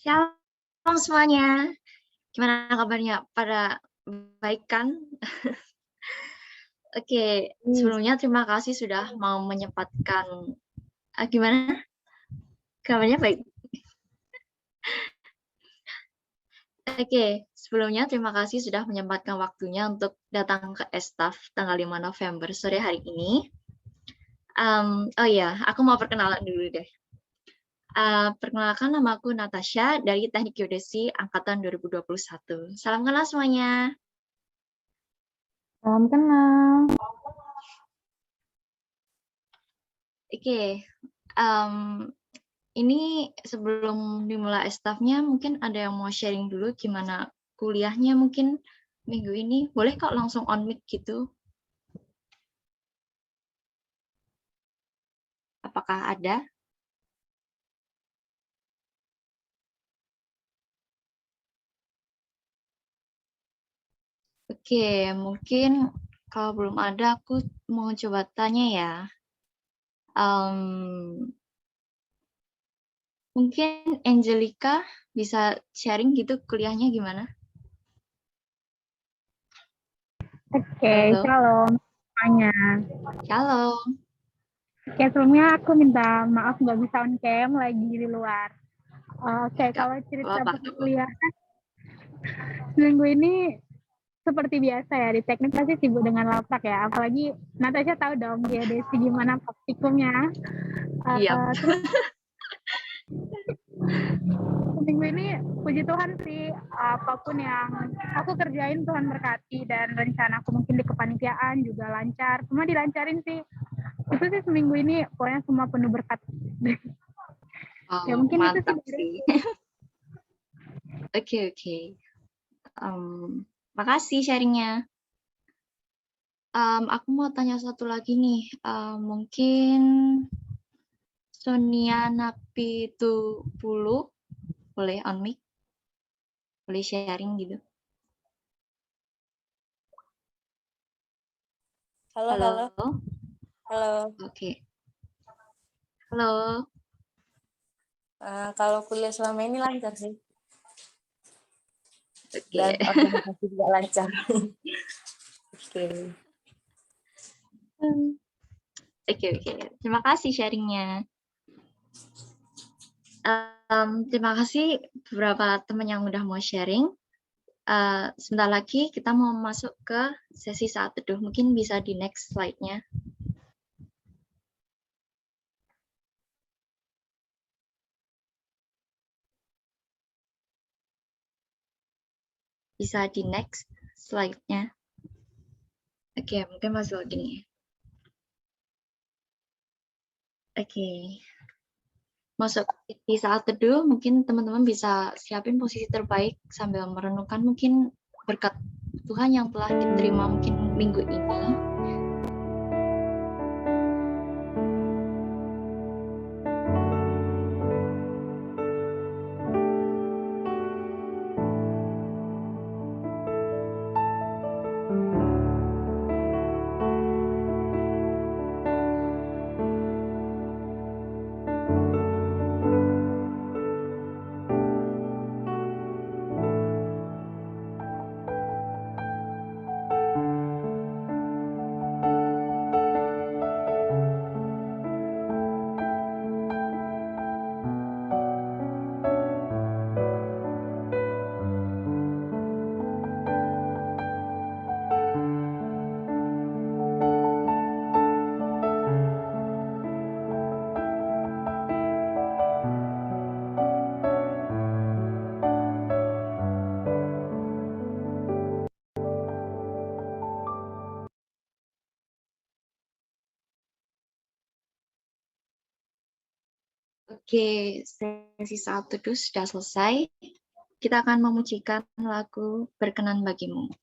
Shalom semuanya, gimana kabarnya? Pada baik kan? Oke, sebelumnya terima kasih sudah mau menyempatkan gimana? Kabarnya baik? Oke, sebelumnya terima kasih sudah menyempatkan waktunya untuk datang ke Estaf tanggal 5 November sore hari ini. Oh iya, aku mau perkenalan dulu deh. Perkenalkan, nama aku Natasha dari Teknik Geodesi Angkatan 2021. Salam kenal semuanya. Salam kenal. Oke, ini sebelum dimulai estafnya mungkin ada yang mau sharing dulu gimana kuliahnya mungkin minggu ini. Boleh kok langsung on mic gitu? Apakah ada? Oke, mungkin kalau belum ada aku mau coba tanya ya. Mungkin Angelica bisa sharing gitu kuliahnya gimana? Oke, Halo. shalom semuanya. Shalom. Oke, sebelumnya aku minta maaf nggak bisa on cam, lagi di luar. Oke, kalau cerita perkuliahan, seminggu ini seperti biasa ya, di teknik pasti sibuk dengan lapak ya. Apalagi Natasha tahu dong geodesi gimana praktikumnya. Iya. Terus seminggu ini puji Tuhan sih, apapun yang aku kerjain Tuhan berkati, dan rencana aku mungkin di kepanitiaan juga lancar. Semua dilancarin sih. Itu sih seminggu ini pokoknya semua penuh berkat. Ya mungkin Mantap itu sih. Oke. Makasih sharingnya. Aku mau tanya satu lagi nih. Mungkin Sonia Napi 70 boleh on mic? Boleh sharing gitu? Halo. Oke. Halo. Kalau kuliah selama ini lancar sih. Oke. Dan organisasi juga lancar. Oke. Terima kasih sharingnya. Terima kasih beberapa teman yang udah mau sharing. Sebentar lagi kita mau masuk ke sesi saat teduh. Mungkin bisa di next slide-nya. Bisa di next slide-nya. Oke, mungkin masuk gini. Oke. Masuk di saat teduh, mungkin teman-teman bisa siapin posisi terbaik sambil merenungkan mungkin berkat Tuhan yang telah diterima mungkin minggu ini. Oke, sesi saat teduh sudah selesai. Kita akan memujikan lagu Berkenan Bagimu.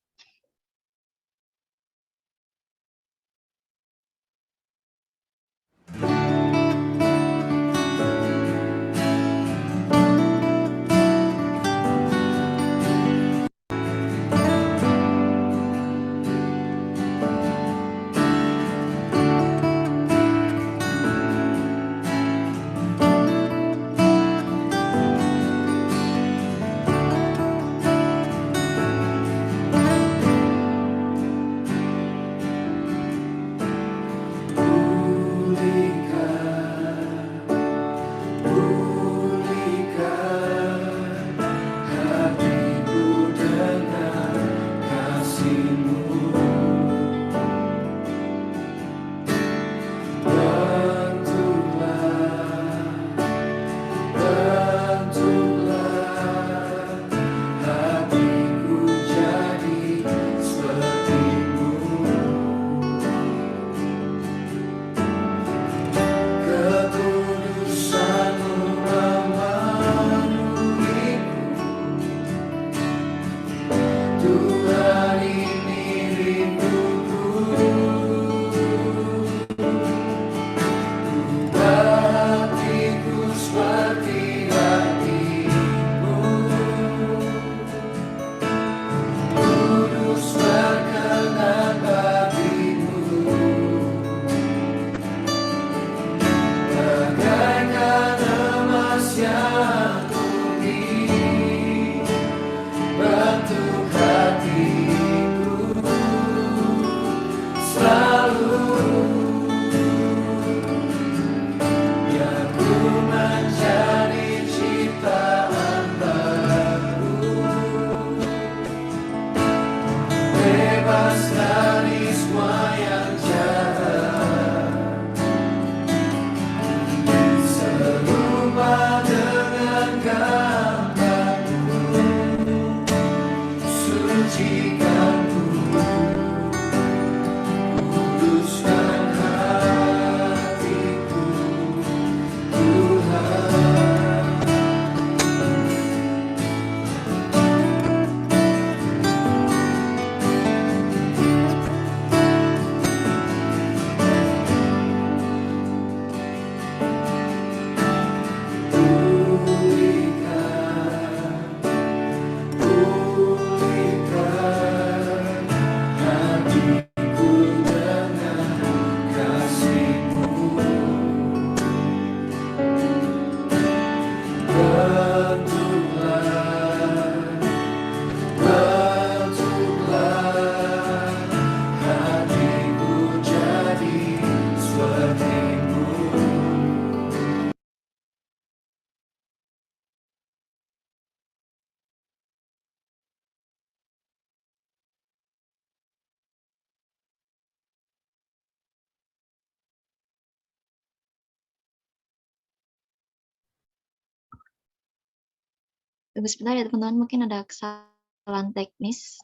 Tunggu sebentar ya teman-teman, mungkin ada kesalahan teknis.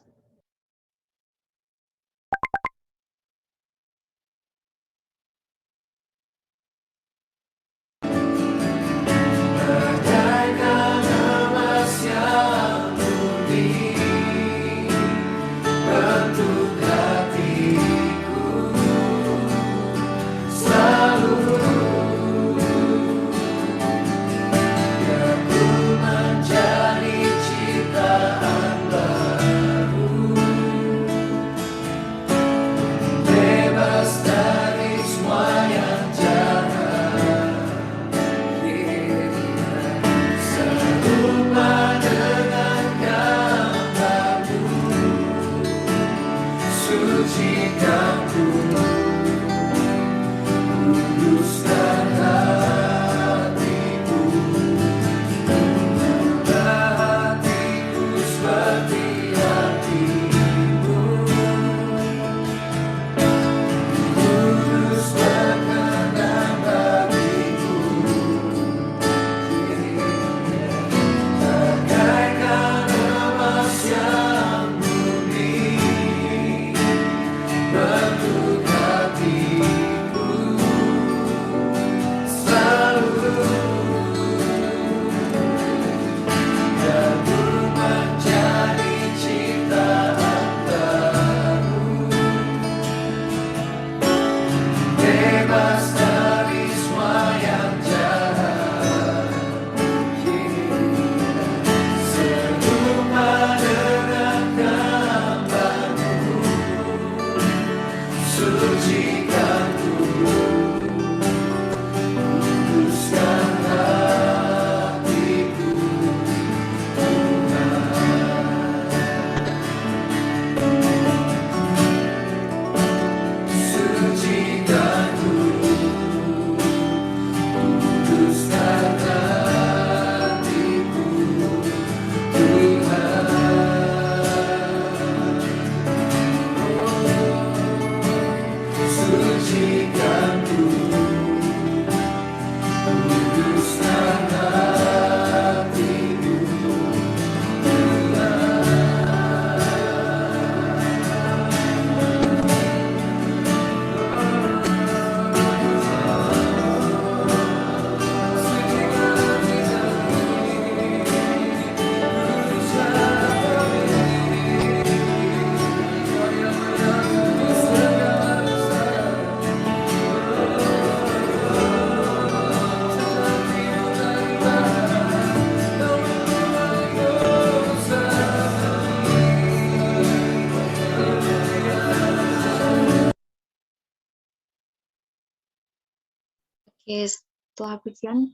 Oke, setelah pujian,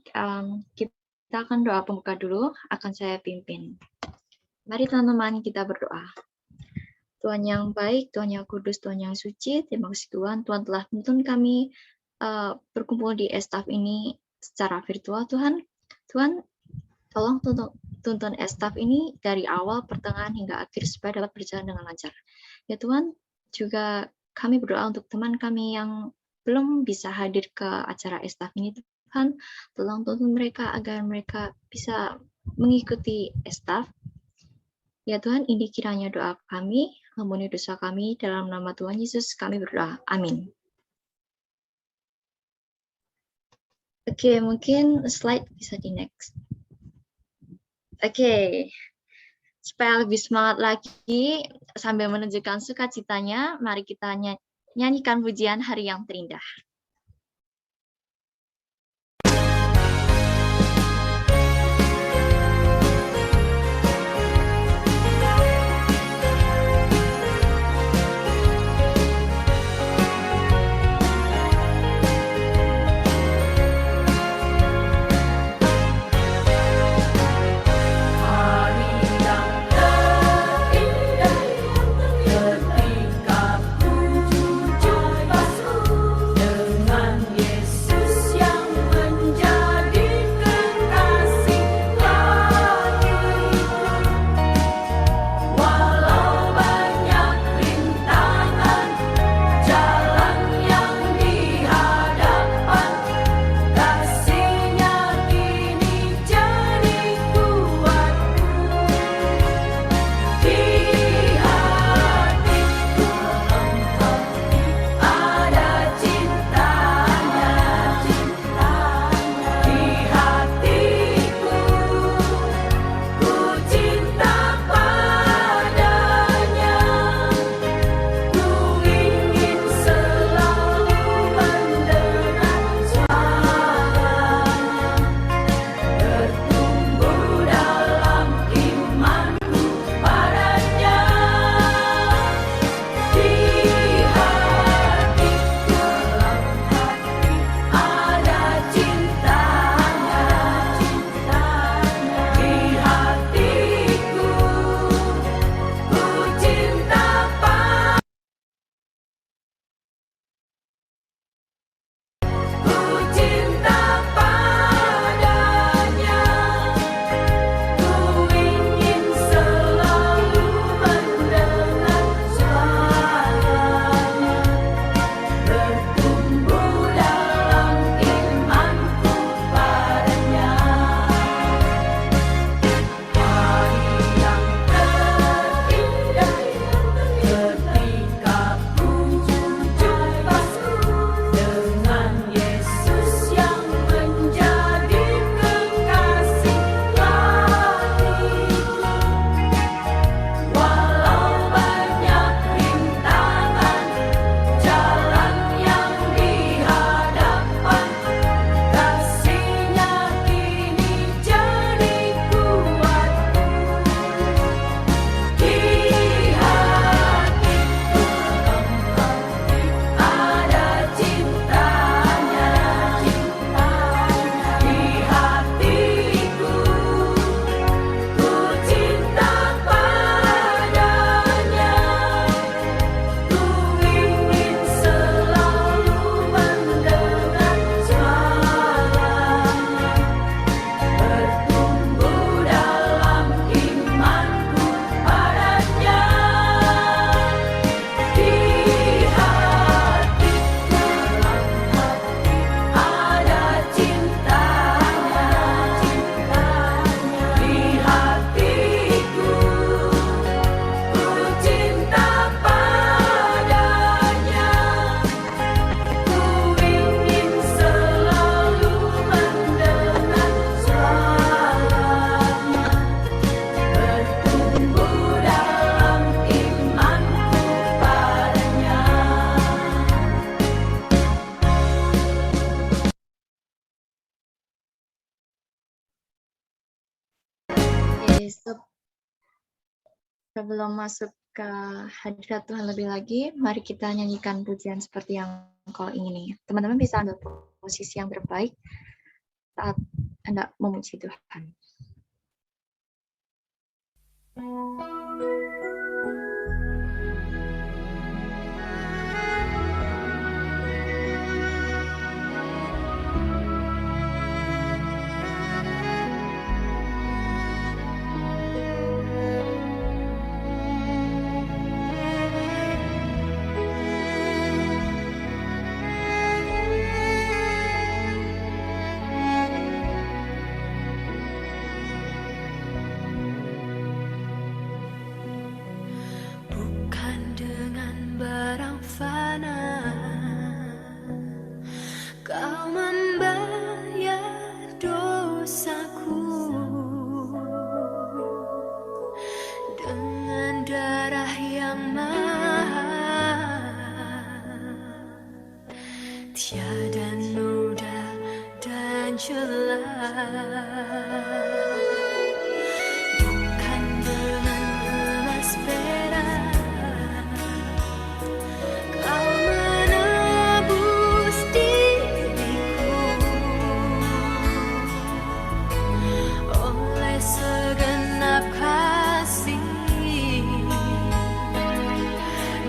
kita akan doa pembuka dulu, akan saya pimpin. Mari teman-teman kita berdoa. Tuhan yang baik, Tuhan yang kudus, Tuhan yang suci, terima kasih Tuhan. Tuhan telah menuntun kami berkumpul di Estaf ini secara virtual, Tuhan. Tuhan, tolong tuntun Estaf ini dari awal, pertengahan, hingga akhir, supaya dapat berjalan dengan lancar. Ya Tuhan, juga kami berdoa untuk teman kami yang belum bisa hadir ke acara Estaf ini, Tuhan, tolong tuntun mereka agar mereka bisa mengikuti Estaf. Ya Tuhan, ini kiranya doa kami, ampuni dosa kami, dalam nama Tuhan Yesus kami berdoa. Amin. Oke, mungkin slide bisa di next. Oke, supaya lebih semangat lagi, sambil menunjukkan sukacitanya, mari kita nyanyikan pujian Hari yang Terindah. Ketika ku jujur basuh Oke, sebelum masuk ke hadirat Tuhan lebih lagi, mari kita nyanyikan pujian seperti yang kau ingini. Teman-teman bisa ambil posisi yang terbaik saat Anda memuji Tuhan. Kau membayar dosaku dengan darah yang mahal, tiada noda dan celah. Bukan dengan emas perak kau menebus diriku, oleh segenap kasih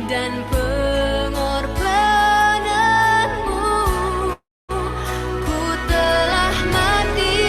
dan pengorbananmu, ku telah mati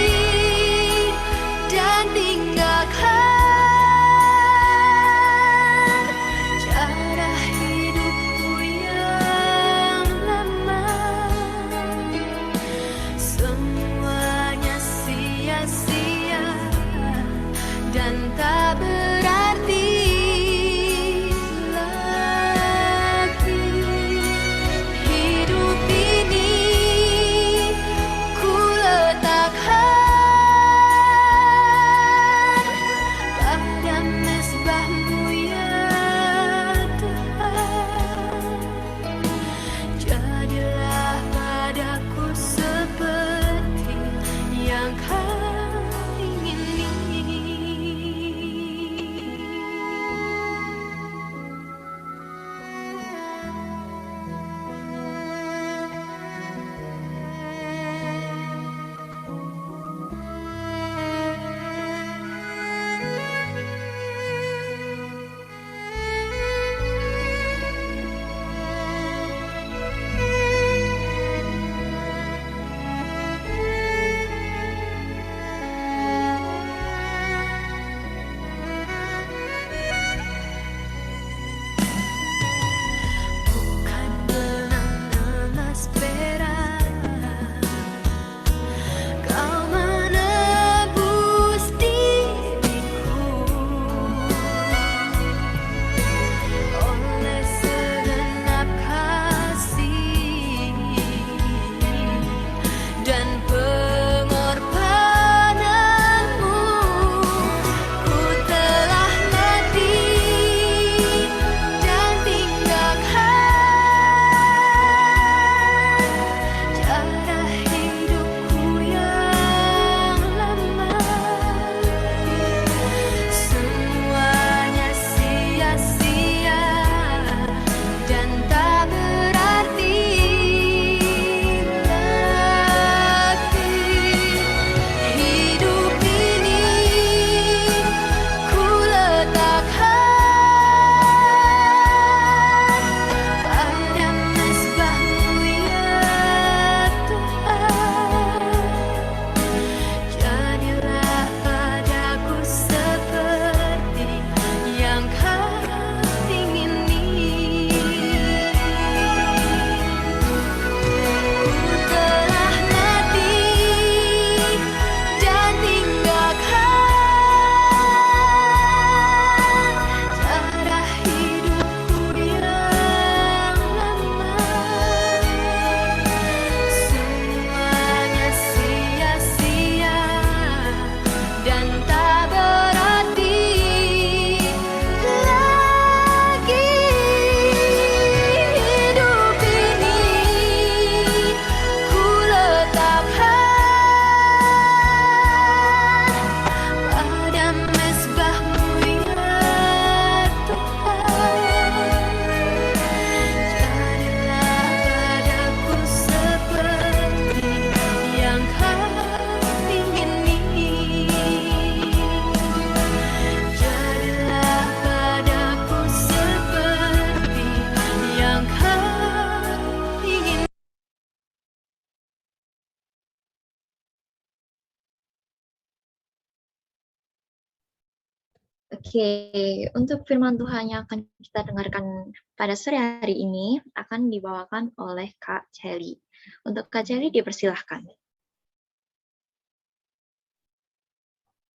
Oke, untuk firman Tuhan yang akan kita dengarkan pada sore hari ini akan dibawakan oleh Kak Celi. Untuk Kak Celi dipersilahkan.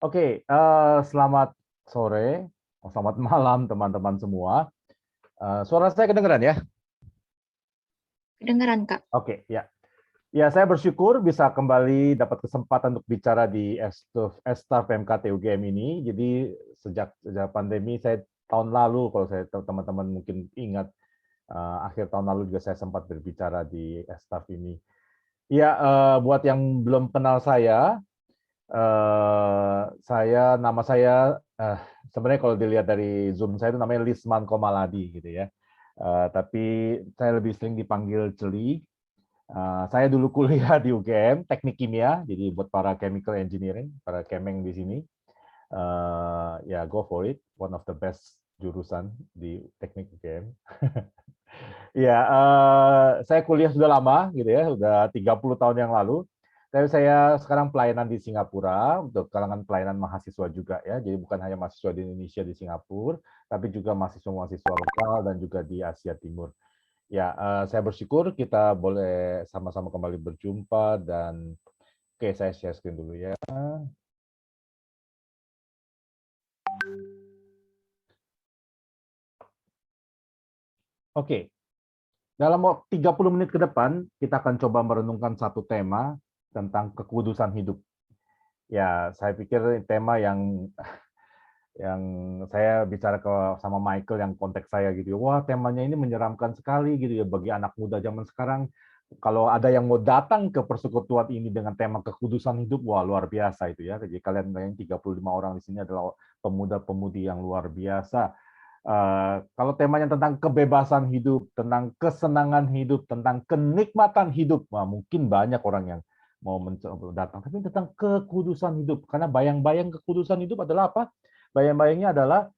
Oke, selamat sore, selamat malam teman-teman semua. Suara saya kedengeran ya? Kedengaran, Kak. Oke, ya. Ya, saya bersyukur bisa kembali dapat kesempatan untuk bicara di Estaf PMKT UGM ini. Jadi sejak pandemi, saya tahun lalu, kalau saya teman-teman mungkin ingat, akhir tahun lalu juga saya sempat berbicara di Estaf ini. Ya, buat yang belum kenal saya, nama saya sebenarnya kalau dilihat dari Zoom saya itu namanya Lisman Komaladi gitu ya. Tapi saya lebih sering dipanggil Celi. Saya dulu kuliah di UGM, teknik kimia, jadi buat para chemical engineering, para kemeng di sini, ya go for it, one of the best jurusan di teknik UGM. Ya, saya kuliah sudah lama, gitu ya, sudah 30 tahun yang lalu. Tapi saya sekarang pelayanan di Singapura, untuk kalangan pelayanan mahasiswa juga ya, jadi bukan hanya mahasiswa di Indonesia di Singapura, tapi juga mahasiswa-mahasiswa lokal dan juga di Asia Timur. Ya, saya bersyukur kita boleh sama-sama kembali berjumpa dan oke, saya share screen dulu ya. Oke, dalam 30 menit ke depan kita akan coba merenungkan satu tema tentang kekudusan hidup. Ya, saya pikir tema yang saya bicara sama Michael yang kontak saya gitu. Wah, temanya ini menyeramkan sekali gitu ya bagi anak muda zaman sekarang. Kalau ada yang mau datang ke persekutuan ini dengan tema kekudusan hidup, wah luar biasa itu ya. Jadi kalian yang 35 orang di sini adalah pemuda-pemudi yang luar biasa. Kalau temanya tentang kebebasan hidup, tentang kesenangan hidup, tentang kenikmatan hidup, wah, mungkin banyak orang yang mau datang. Tapi tentang kekudusan hidup, karena bayang-bayang kekudusan hidup adalah apa? Bayang-bayangnya adalah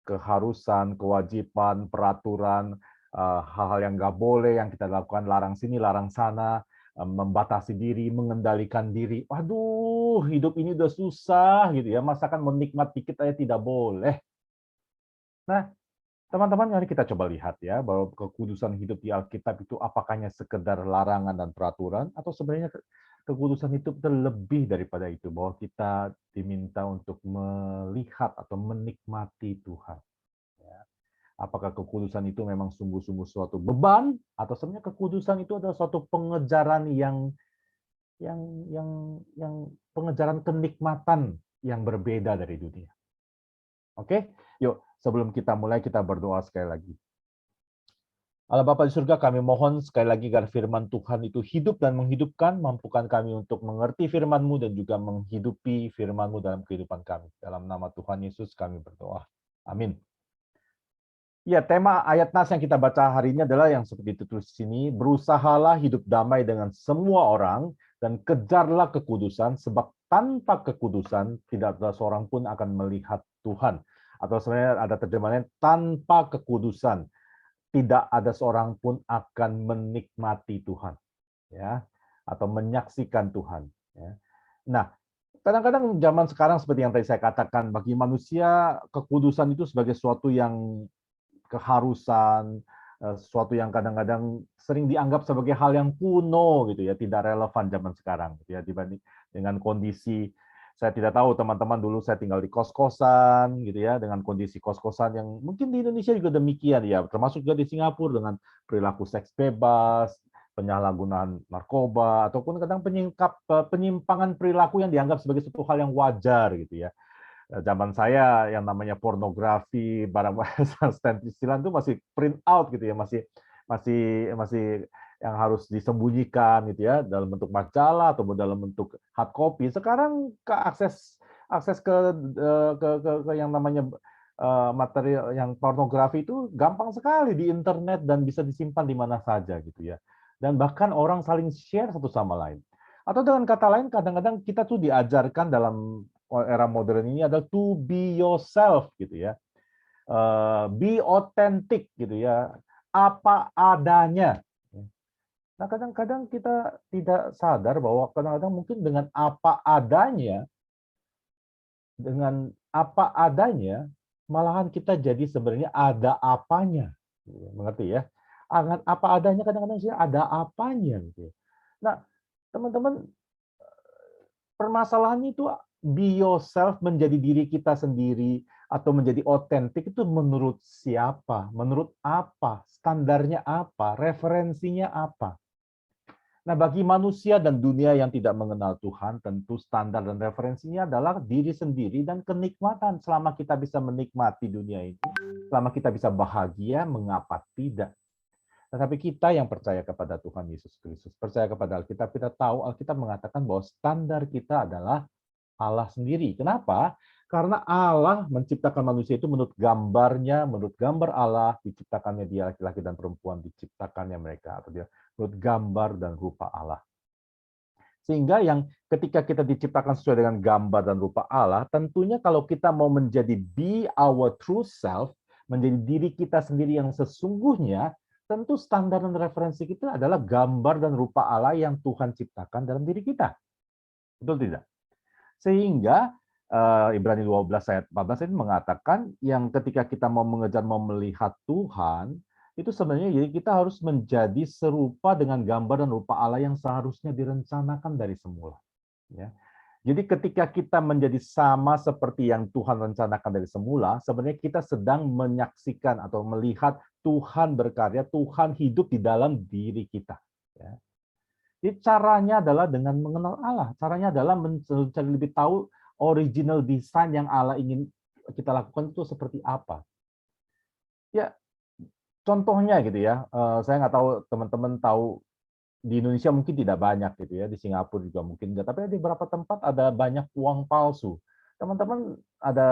keharusan, kewajiban, peraturan, hal-hal yang nggak boleh yang kita lakukan, larang sini, larang sana, membatasi diri, mengendalikan diri. Waduh, hidup ini udah susah gitu ya. Masakan menikmati dikit aja tidak boleh. Nah, teman-teman, mari kita coba lihat ya, bahwa kekudusan hidup di Alkitab itu apakahnya sekedar larangan dan peraturan, atau sebenarnya kekudusan hidup itu lebih daripada itu, bahwa kita diminta untuk melihat atau menikmati Tuhan. Ya. Apakah kekudusan itu memang sungguh-sungguh suatu beban, atau sebenarnya kekudusan itu adalah suatu pengejaran yang, yang pengejaran kenikmatan yang berbeda dari dunia. Oke, yuk sebelum kita mulai kita berdoa sekali lagi. Allah Bapa di surga, kami mohon sekali lagi agar firman Tuhan itu hidup dan menghidupkan, mampukan kami untuk mengerti firman-Mu dan juga menghidupi firman-Mu dalam kehidupan kami. Dalam nama Tuhan Yesus kami berdoa. Amin. Ya, tema ayat nas yang kita baca hari ini adalah yang seperti ditulis di sini, berusahalah hidup damai dengan semua orang dan kejarlah kekudusan, sebab tanpa kekudusan tidak ada seorang pun akan melihat Tuhan. Atau sebenarnya ada terjemahannya, tanpa kekudusan tidak ada seorang pun akan menikmati Tuhan, ya, atau menyaksikan Tuhan. Ya. Nah, kadang-kadang zaman sekarang seperti yang tadi saya katakan, bagi manusia kekudusan itu sebagai suatu yang keharusan, sesuatu yang kadang-kadang sering dianggap sebagai hal yang kuno gitu ya, tidak relevan zaman sekarang gitu ya, dibanding dengan kondisi. Saya tidak tahu teman-teman, dulu saya tinggal di kos-kosan gitu ya, dengan kondisi kos-kosan yang mungkin di Indonesia juga demikian ya, termasuk juga di Singapura dengan perilaku seks bebas, penyalahgunaan narkoba, ataupun kadang penyimpangan perilaku yang dianggap sebagai suatu hal yang wajar gitu ya. Zaman saya yang namanya pornografi, barang-barang stand istilah itu masih print out gitu ya, masih masih yang harus disembunyikan gitu ya, dalam bentuk majalah atau dalam bentuk hard copy. Sekarang akses ke yang namanya material yang pornografi itu gampang sekali di internet dan bisa disimpan di mana saja gitu ya. Dan bahkan orang saling share satu sama lain. Atau dengan kata lain, kadang-kadang kita tuh diajarkan dalam era modern ini adalah to be yourself gitu ya. Be authentic gitu ya. Apa adanya. Nah, kadang-kadang kita tidak sadar bahwa kadang-kadang mungkin dengan apa adanya dengan apa adanya, malahan kita jadi sebenarnya ada apanya. Mengerti ya? Apa adanya kadang-kadang sih ada apanya gitu. Nah, teman-teman, permasalahannya itu be yourself, menjadi diri kita sendiri atau menjadi otentik itu menurut siapa? Menurut apa? Standarnya apa? Referensinya apa? Nah, bagi manusia dan dunia yang tidak mengenal Tuhan, tentu standar dan referensinya adalah diri sendiri dan kenikmatan. Selama kita bisa menikmati dunia ini, selama kita bisa bahagia, mengapa tidak? Tetapi kita yang percaya kepada Tuhan Yesus Kristus, percaya kepada Alkitab, kita tahu Alkitab mengatakan bahwa standar kita adalah Allah sendiri. Kenapa? Karena Allah menciptakan manusia itu menurut gambarnya, menurut gambar Allah, diciptakannya dia laki-laki dan perempuan, diciptakannya mereka, atau dia menurut gambar dan rupa Allah. Sehingga yang ketika kita diciptakan sesuai dengan gambar dan rupa Allah, tentunya kalau kita mau menjadi be our true self, menjadi diri kita sendiri yang sesungguhnya, tentu standar dan referensi kita adalah gambar dan rupa Allah yang Tuhan ciptakan dalam diri kita. Betul tidak? Sehingga Ibrani 12 ayat 14 ini mengatakan yang ketika kita mau mengejar, mau melihat Tuhan, itu sebenarnya jadi kita harus menjadi serupa dengan gambar dan rupa Allah yang seharusnya direncanakan dari semula. Ya. Jadi ketika kita menjadi sama seperti yang Tuhan rencanakan dari semula, sebenarnya kita sedang menyaksikan atau melihat Tuhan berkarya, Tuhan hidup di dalam diri kita. Ya. Jadi caranya adalah dengan mengenal Allah. Caranya adalah mencari lebih tahu original design yang Allah ingin kita lakukan itu seperti apa. Ya, contohnya gitu ya. Saya nggak tahu teman-teman tahu di Indonesia mungkin tidak banyak gitu ya. Di Singapura juga mungkin enggak. Tapi di beberapa tempat ada banyak uang palsu. Teman-teman, ada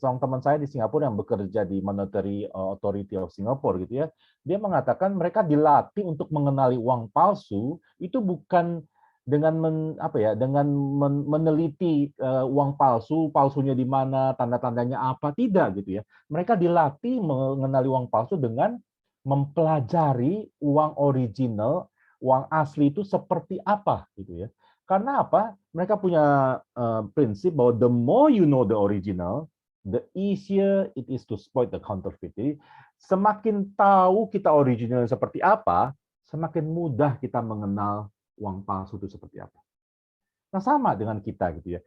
seorang teman saya di Singapura yang bekerja di Monetary Authority of Singapore gitu ya. Dia mengatakan mereka dilatih untuk mengenali uang palsu itu bukan dengan meneliti uang palsu, palsunya di mana, tanda-tandanya apa, tidak gitu ya. Mereka dilatih mengenali uang palsu dengan mempelajari uang original, uang asli itu seperti apa gitu ya. Karena apa? Mereka punya prinsip bahwa the more you know the original, the easier it is to spot the counterfeit. Jadi, semakin tahu kita original seperti apa, semakin mudah kita mengenal uang palsu itu seperti apa. Nah, sama dengan kita gitu ya.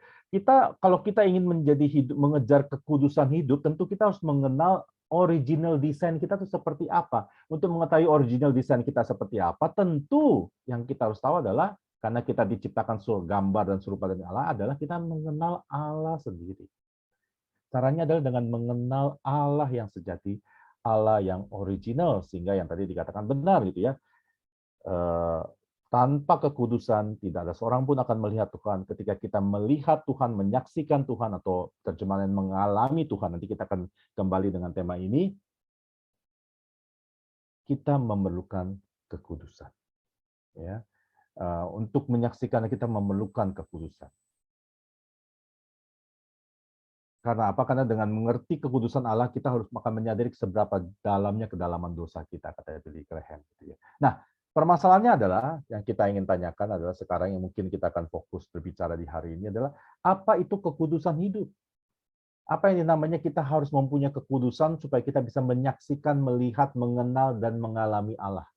Kalau kita ingin mengejar kekudusan hidup, tentu kita harus mengenal original desain kita itu seperti apa. Untuk mengetahui original desain kita seperti apa, tentu yang kita harus tahu adalah karena kita diciptakan gambar dan serupa dari Allah adalah kita mengenal Allah sendiri. Caranya adalah dengan mengenal Allah yang sejati, Allah yang original, sehingga yang tadi dikatakan benar gitu ya. Tanpa kekudusan tidak ada seorang pun akan melihat Tuhan. Ketika kita melihat Tuhan, menyaksikan Tuhan, atau terjemahan mengalami Tuhan, nanti kita akan kembali dengan tema ini, kita memerlukan kekudusan. Ya. Untuk menyaksikan kita memerlukan kekudusan. Karena apa? Karena dengan mengerti kekudusan Allah, kita harus akan menyadari seberapa dalamnya kedalaman dosa kita, kata Billy Graham. Nah, permasalahannya adalah, yang kita ingin tanyakan adalah sekarang yang mungkin kita akan fokus berbicara di hari ini adalah, apa itu kekudusan hidup? Apa yang namanya kita harus mempunyai kekudusan supaya kita bisa menyaksikan, melihat, mengenal, dan mengalami Allah.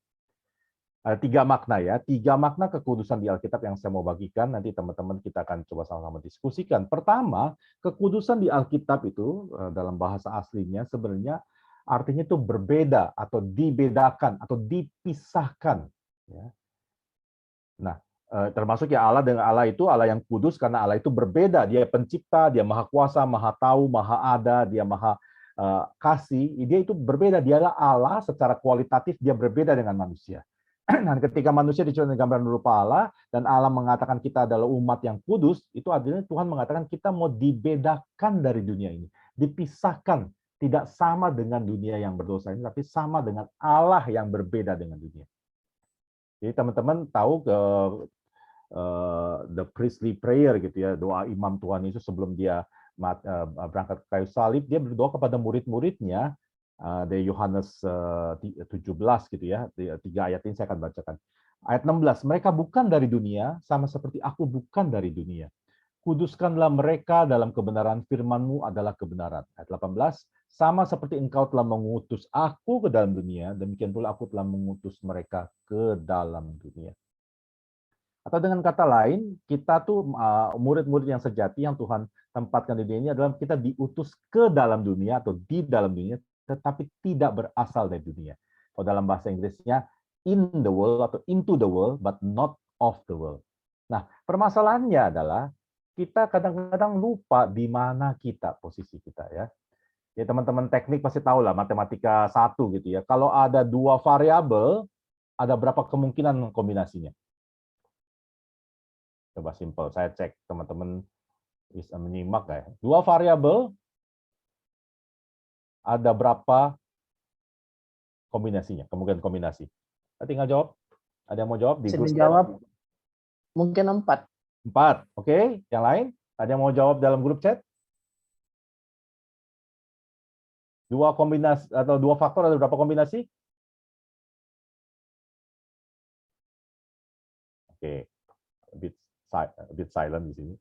Ada 3 makna ya, 3 makna kekudusan di Alkitab yang saya mau bagikan, nanti teman-teman kita akan coba sama-sama diskusikan. Pertama, kekudusan di Alkitab itu dalam bahasa aslinya sebenarnya artinya itu berbeda atau dibedakan atau dipisahkan. Ya. Nah, termasuk ya Allah dengan Allah itu Allah yang kudus karena Allah itu berbeda, dia pencipta, dia maha kuasa, maha tahu, maha ada, dia maha kasih, dia itu berbeda, dialah Allah secara kualitatif, dia berbeda dengan manusia. Dan ketika manusia diciptakan dengan gambaran rupa Allah, dan Allah mengatakan kita adalah umat yang kudus, itu artinya Tuhan mengatakan kita mau dibedakan dari dunia ini. Dipisahkan, tidak sama dengan dunia yang berdosa ini, tapi sama dengan Allah yang berbeda dengan dunia. Jadi teman-teman tahu the priestly prayer gitu ya, doa imam Tuhan Yesus sebelum dia berangkat ke kayu salib, dia berdoa kepada murid-muridnya, dari Yohanes 17 gitu ya, 3 ayat ini saya akan bacakan. Ayat 16, mereka bukan dari dunia, sama seperti aku bukan dari dunia. kuduskanlah mereka dalam kebenaran, firman-Mu adalah kebenaran. Ayat 18, sama seperti Engkau telah mengutus aku ke dalam dunia, demikian pula aku telah mengutus mereka ke dalam dunia. Atau dengan kata lain, kita tuh murid-murid yang sejati yang Tuhan tempatkan di dunia ini adalah kita diutus ke dalam dunia atau di dalam dunia, tetapi tidak berasal dari dunia. Kalau dalam bahasa Inggrisnya, in the world atau into the world, but not of the world. Nah, permasalahannya adalah kita kadang-kadang lupa di mana kita, posisi kita ya. Ya teman-teman teknik pasti tahu lah, matematika 1 gitu ya. Kalau ada 2 variabel, ada berapa kemungkinan kombinasinya? Coba simpel, saya cek teman-teman bisa menyimak ya. 2 variabel, ada berapa kombinasinya, kemungkinan kombinasi? Saya tinggal jawab. Ada yang mau jawab? Di Saya grup jawab mungkin 4. 4, oke. Yang lain? Ada yang mau jawab dalam grup chat? 2 kombinasi atau 2 faktor ada berapa kombinasi? Oke, a bit silent di sini.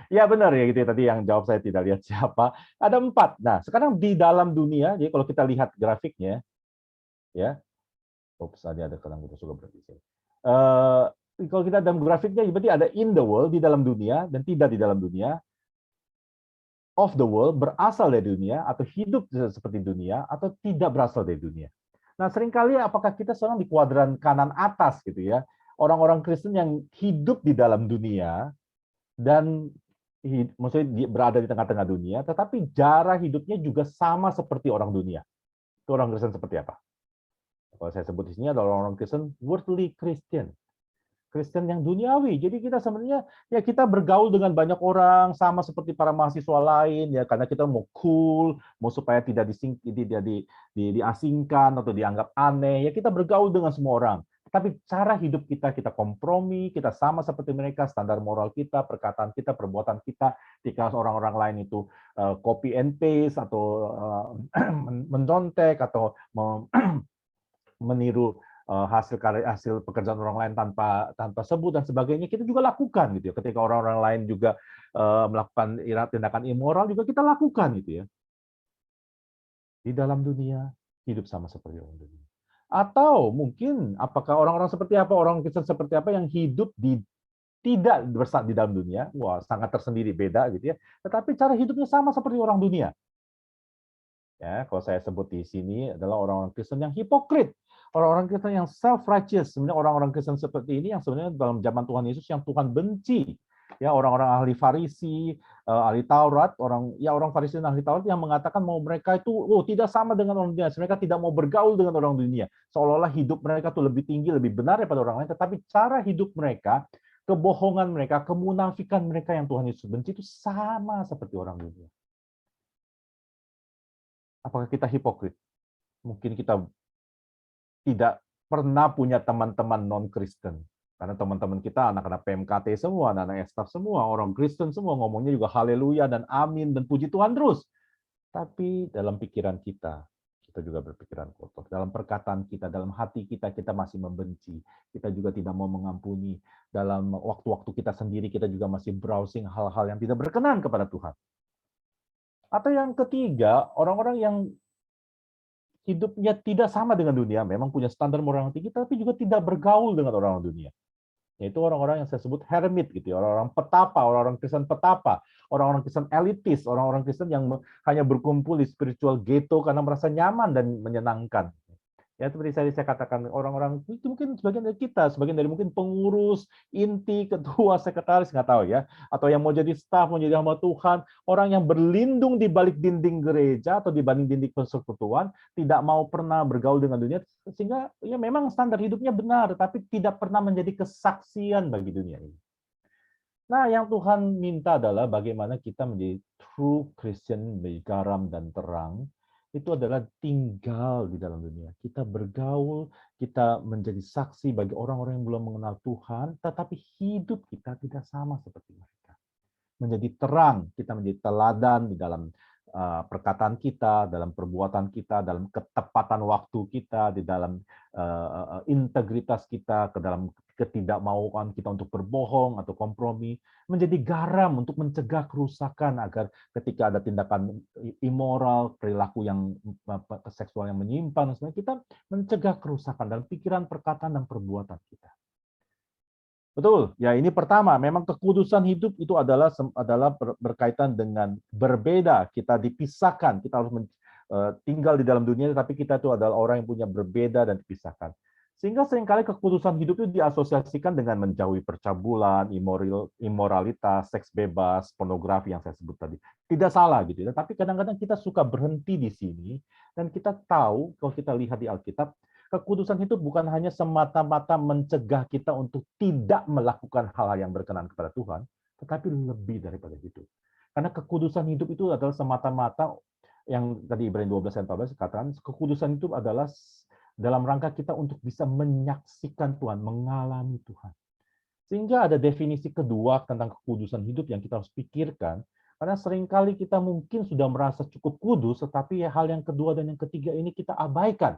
Ya benar ya gitu ya, tadi yang jawab saya tidak lihat siapa. Ada 4. Nah, sekarang di dalam dunia, jadi kalau kita lihat grafiknya, ya, ada kadang kita suka berarti sini. Kalau kita dalam grafiknya, berarti ada in the world, di dalam dunia, dan tidak di dalam dunia. Of the world, berasal dari dunia, atau hidup seperti dunia, atau tidak berasal dari dunia. Nah, seringkali apakah kita sekarang di kuadran kanan atas gitu ya, orang-orang Kristen yang hidup di dalam dunia, dan maksudnya berada di tengah-tengah dunia, tetapi cara hidupnya juga sama seperti orang dunia. Itu orang Kristen seperti apa? Kalau saya sebut di sini adalah orang Kristen, worldly Christian. Kristen yang duniawi. Jadi kita sebenarnya ya kita bergaul dengan banyak orang sama seperti para mahasiswa lain ya karena kita mau cool, mau supaya tidak diasingkan atau dianggap aneh. Ya kita bergaul dengan semua orang. Tapi cara hidup kita kompromi, kita sama seperti mereka, standar moral kita, perkataan kita, perbuatan kita. Ketika orang-orang lain itu copy and paste atau mencontek atau meniru hasil pekerjaan orang lain tanpa sebut dan sebagainya, kita juga lakukan gitu ya. Ketika orang-orang lain juga melakukan tindakan immoral juga kita lakukan gitu ya. Di dalam dunia hidup sama seperti orang dunia. Atau mungkin apakah orang-orang seperti apa, orang Kristen seperti apa yang hidup tidak bersatu di dalam dunia, wah sangat tersendiri beda gitu ya. Tetapi cara hidupnya sama seperti orang dunia. Ya, kalau saya sebut di sini adalah orang-orang Kristen yang hipokrit. Orang-orang Kristen yang self-righteous, sebenarnya orang-orang Kristen seperti ini yang sebenarnya dalam zaman Tuhan Yesus yang Tuhan benci. Ya, orang-orang ahli Farisi, ahli Taurat, orang Farisi dan ahli Taurat yang mengatakan mau mereka itu tidak sama dengan orang dunia, mereka tidak mau bergaul dengan orang dunia. Seolah-olah hidup mereka itu lebih tinggi, lebih benar daripada orang lain, tetapi cara hidup mereka, kebohongan mereka, kemunafikan mereka yang Tuhan Yesus benci itu sama seperti orang dunia. Apakah kita hipokrit? Mungkin kita tidak pernah punya teman-teman non-Kristen. Karena teman-teman kita anak-anak PMKT semua, anak-anak staff semua, orang Kristen semua, ngomongnya juga haleluya dan amin dan puji Tuhan terus. Tapi dalam pikiran kita juga berpikiran kotor. Dalam perkataan kita, dalam hati kita masih membenci. Kita juga tidak mau mengampuni. Dalam waktu-waktu kita sendiri, kita juga masih browsing hal-hal yang tidak berkenan kepada Tuhan. Atau yang ketiga, orang-orang yang hidupnya tidak sama dengan dunia, memang punya standar moral yang tinggi, tapi juga tidak bergaul dengan orang dunia. Yaitu orang-orang yang saya sebut hermit, gitu, orang-orang petapa, orang-orang Kristen petapa, orang-orang Kristen elitis, orang-orang Kristen yang hanya berkumpul di spiritual ghetto karena merasa nyaman dan menyenangkan. Ya seperti saya katakan, orang-orang itu mungkin sebagian dari kita, sebagian dari mungkin pengurus, inti, ketua, sekretaris, nggak tahu ya, atau yang mau jadi staf, mau jadi hamba Tuhan, orang yang berlindung di balik dinding gereja atau di balik dinding persekutuan, tidak mau pernah bergaul dengan dunia, sehingga ya memang standar hidupnya benar, tapi tidak pernah menjadi kesaksian bagi dunia ini. Nah, yang Tuhan minta adalah bagaimana kita menjadi true Christian, menjadi garam dan terang, itu adalah tinggal di dalam dunia. Kita bergaul, kita menjadi saksi bagi orang-orang yang belum mengenal Tuhan, tetapi hidup kita tidak sama seperti mereka. Menjadi terang, kita menjadi teladan di dalam perkataan kita, dalam perbuatan kita, dalam ketepatan waktu kita, di dalam integritas kita, ke dalam ketidakmauan kita untuk berbohong atau kompromi, menjadi garam untuk mencegah kerusakan agar ketika ada tindakan immoral, perilaku yang seksual yang menyimpang, kita mencegah kerusakan dalam pikiran, perkataan, dan perbuatan kita. Betul, ya ini pertama, memang kekudusan hidup itu adalah berkaitan dengan berbeda, kita dipisahkan, kita harus tinggal di dalam dunia, tapi kita itu adalah orang yang punya berbeda dan dipisahkan. Sehingga seringkali kekudusan hidup itu diasosiasikan dengan menjauhi percabulan, imoralitas, seks bebas, pornografi yang saya sebut tadi. Tidak salah gitu ya, tapi kadang-kadang kita suka berhenti di sini, dan kita tahu, kalau kita lihat di Alkitab, kekudusan itu bukan hanya semata-mata mencegah kita untuk tidak melakukan hal-hal yang berkenan kepada Tuhan, tetapi lebih daripada itu. Karena kekudusan hidup itu adalah semata-mata, yang tadi Ibrani 12 dan 14 katakan, kekudusan itu adalah dalam rangka kita untuk bisa menyaksikan Tuhan, mengalami Tuhan. Sehingga ada definisi kedua tentang kekudusan hidup yang kita harus pikirkan, karena seringkali kita mungkin sudah merasa cukup kudus, tetapi hal yang kedua dan yang ketiga ini kita abaikan.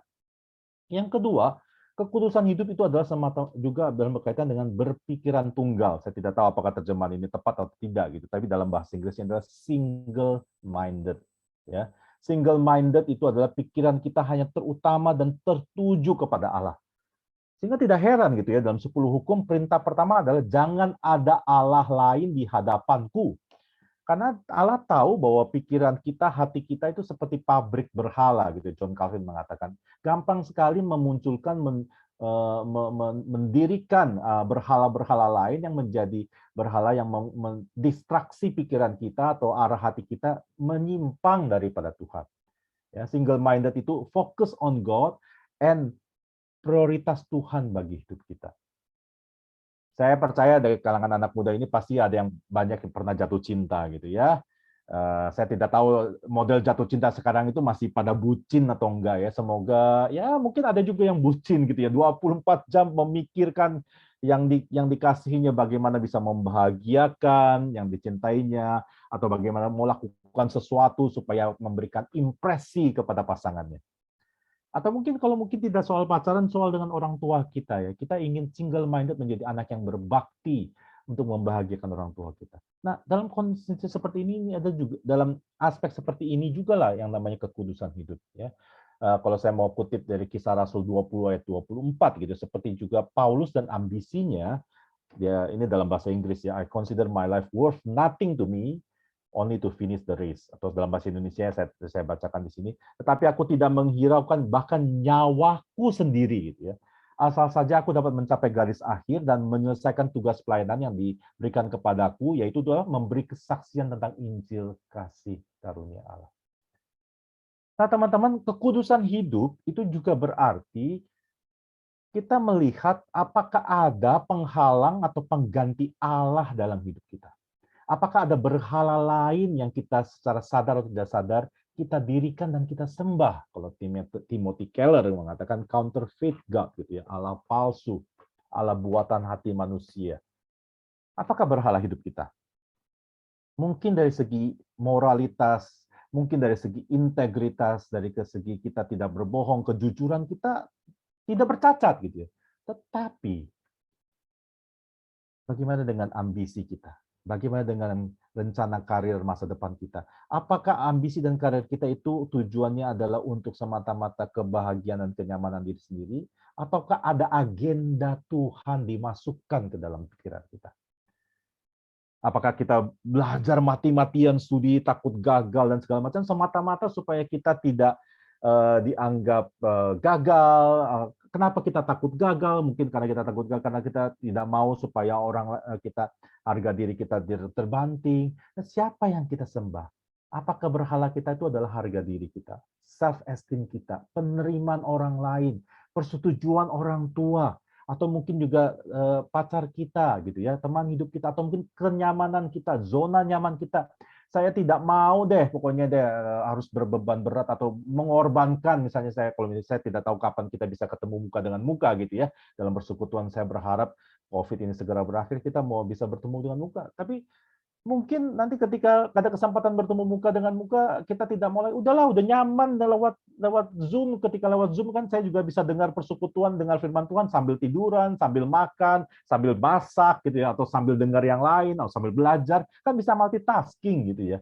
Yang kedua, kekudusan hidup itu adalah semata juga dalam berkaitan dengan berpikiran tunggal. Saya tidak tahu apakah terjemahan ini tepat atau tidak gitu, tapi dalam bahasa Inggrisnya adalah single-minded. Ya, single-minded itu adalah pikiran kita hanya terutama dan tertuju kepada Allah. Sehingga tidak heran gitu ya, dalam 10 hukum perintah pertama adalah jangan ada Allah lain di hadapanku. Karena Allah tahu bahwa pikiran kita, hati kita itu seperti pabrik berhala gitu. John Calvin mengatakan, gampang sekali memunculkan, mendirikan berhala-berhala lain yang menjadi berhala yang mendistraksi pikiran kita atau arah hati kita menyimpang daripada Tuhan. Ya, single-minded itu fokus on God and prioritas Tuhan bagi hidup kita. Saya percaya dari kalangan anak muda ini pasti ada yang banyak yang pernah jatuh cinta gitu ya. Saya tidak tahu model jatuh cinta sekarang itu masih pada bucin atau enggak ya. Semoga ya mungkin ada juga yang bucin gitu ya. 24 jam memikirkan yang dikasihinya bagaimana bisa membahagiakan yang dicintainya, atau bagaimana melakukan sesuatu supaya memberikan impresi kepada pasangannya. Atau mungkin kalau mungkin tidak soal pacaran, soal dengan orang tua kita ya. Kita ingin single minded menjadi anak yang berbakti untuk membahagiakan orang tua kita. Nah, dalam kondisi seperti ini ada juga dalam aspek seperti ini juga lah yang namanya kekudusan hidup ya. Kalau saya mau kutip dari Kisah Rasul 20 ayat 24 gitu, seperti juga Paulus dan ambisinya, dia ini dalam bahasa Inggris ya, I consider my life worth nothing to me, only to finish the race. Atau dalam bahasa Indonesia saya bacakan di sini, tetapi aku tidak menghiraukan bahkan nyawaku sendiri gitu ya. Asal saja aku dapat mencapai garis akhir dan menyelesaikan tugas pelayanan yang diberikan kepadaku, yaitu adalah memberi kesaksian tentang Injil kasih karunia Allah. Nah, teman-teman, kekudusan hidup itu juga berarti kita melihat apakah ada penghalang atau pengganti Allah dalam hidup kita. Apakah ada berhala lain yang kita secara sadar atau tidak sadar kita dirikan dan kita sembah? Kalau Timothy Keller mengatakan counterfeit God gitu ya, Allah palsu, Allah buatan hati manusia. Apakah berhala hidup kita? Mungkin dari segi moralitas, mungkin dari segi integritas, dari segi kita tidak berbohong, kejujuran kita tidak bercacat gitu ya. Tetapi bagaimana dengan ambisi kita? Bagaimana dengan rencana karir masa depan kita? Apakah ambisi dan karir kita itu tujuannya adalah untuk semata-mata kebahagiaan dan kenyamanan diri sendiri? Ataukah ada agenda Tuhan dimasukkan ke dalam pikiran kita? Apakah kita belajar mati-matian studi, takut gagal dan segala macam semata-mata supaya kita tidak dianggap gagal? Kenapa kita takut gagal? Mungkin karena kita takut gagal karena kita tidak mau supaya harga diri kita terbanting. Nah, siapa yang kita sembah? Apakah berhala kita itu adalah harga diri kita, self-esteem kita, penerimaan orang lain, persetujuan orang tua, atau mungkin juga pacar kita gitu ya, teman hidup kita, atau mungkin kenyamanan kita, zona nyaman kita. Saya tidak mau deh, pokoknya deh harus berbeban berat atau mengorbankan. Misalnya kalau saya tidak tahu kapan kita bisa ketemu muka dengan muka gitu ya. Dalam persekutuan saya berharap COVID ini segera berakhir, kita mau bisa bertemu dengan muka. Tapi Mungkin nanti ketika ada kesempatan bertemu muka dengan muka, kita tidak mulai, udahlah, udah nyaman lewat Zoom. Ketika lewat Zoom kan saya juga bisa dengar persekutuan, dengar firman Tuhan sambil tiduran, sambil makan, sambil masak gitu ya, atau sambil dengar yang lain, atau sambil belajar, kan bisa multitasking gitu ya.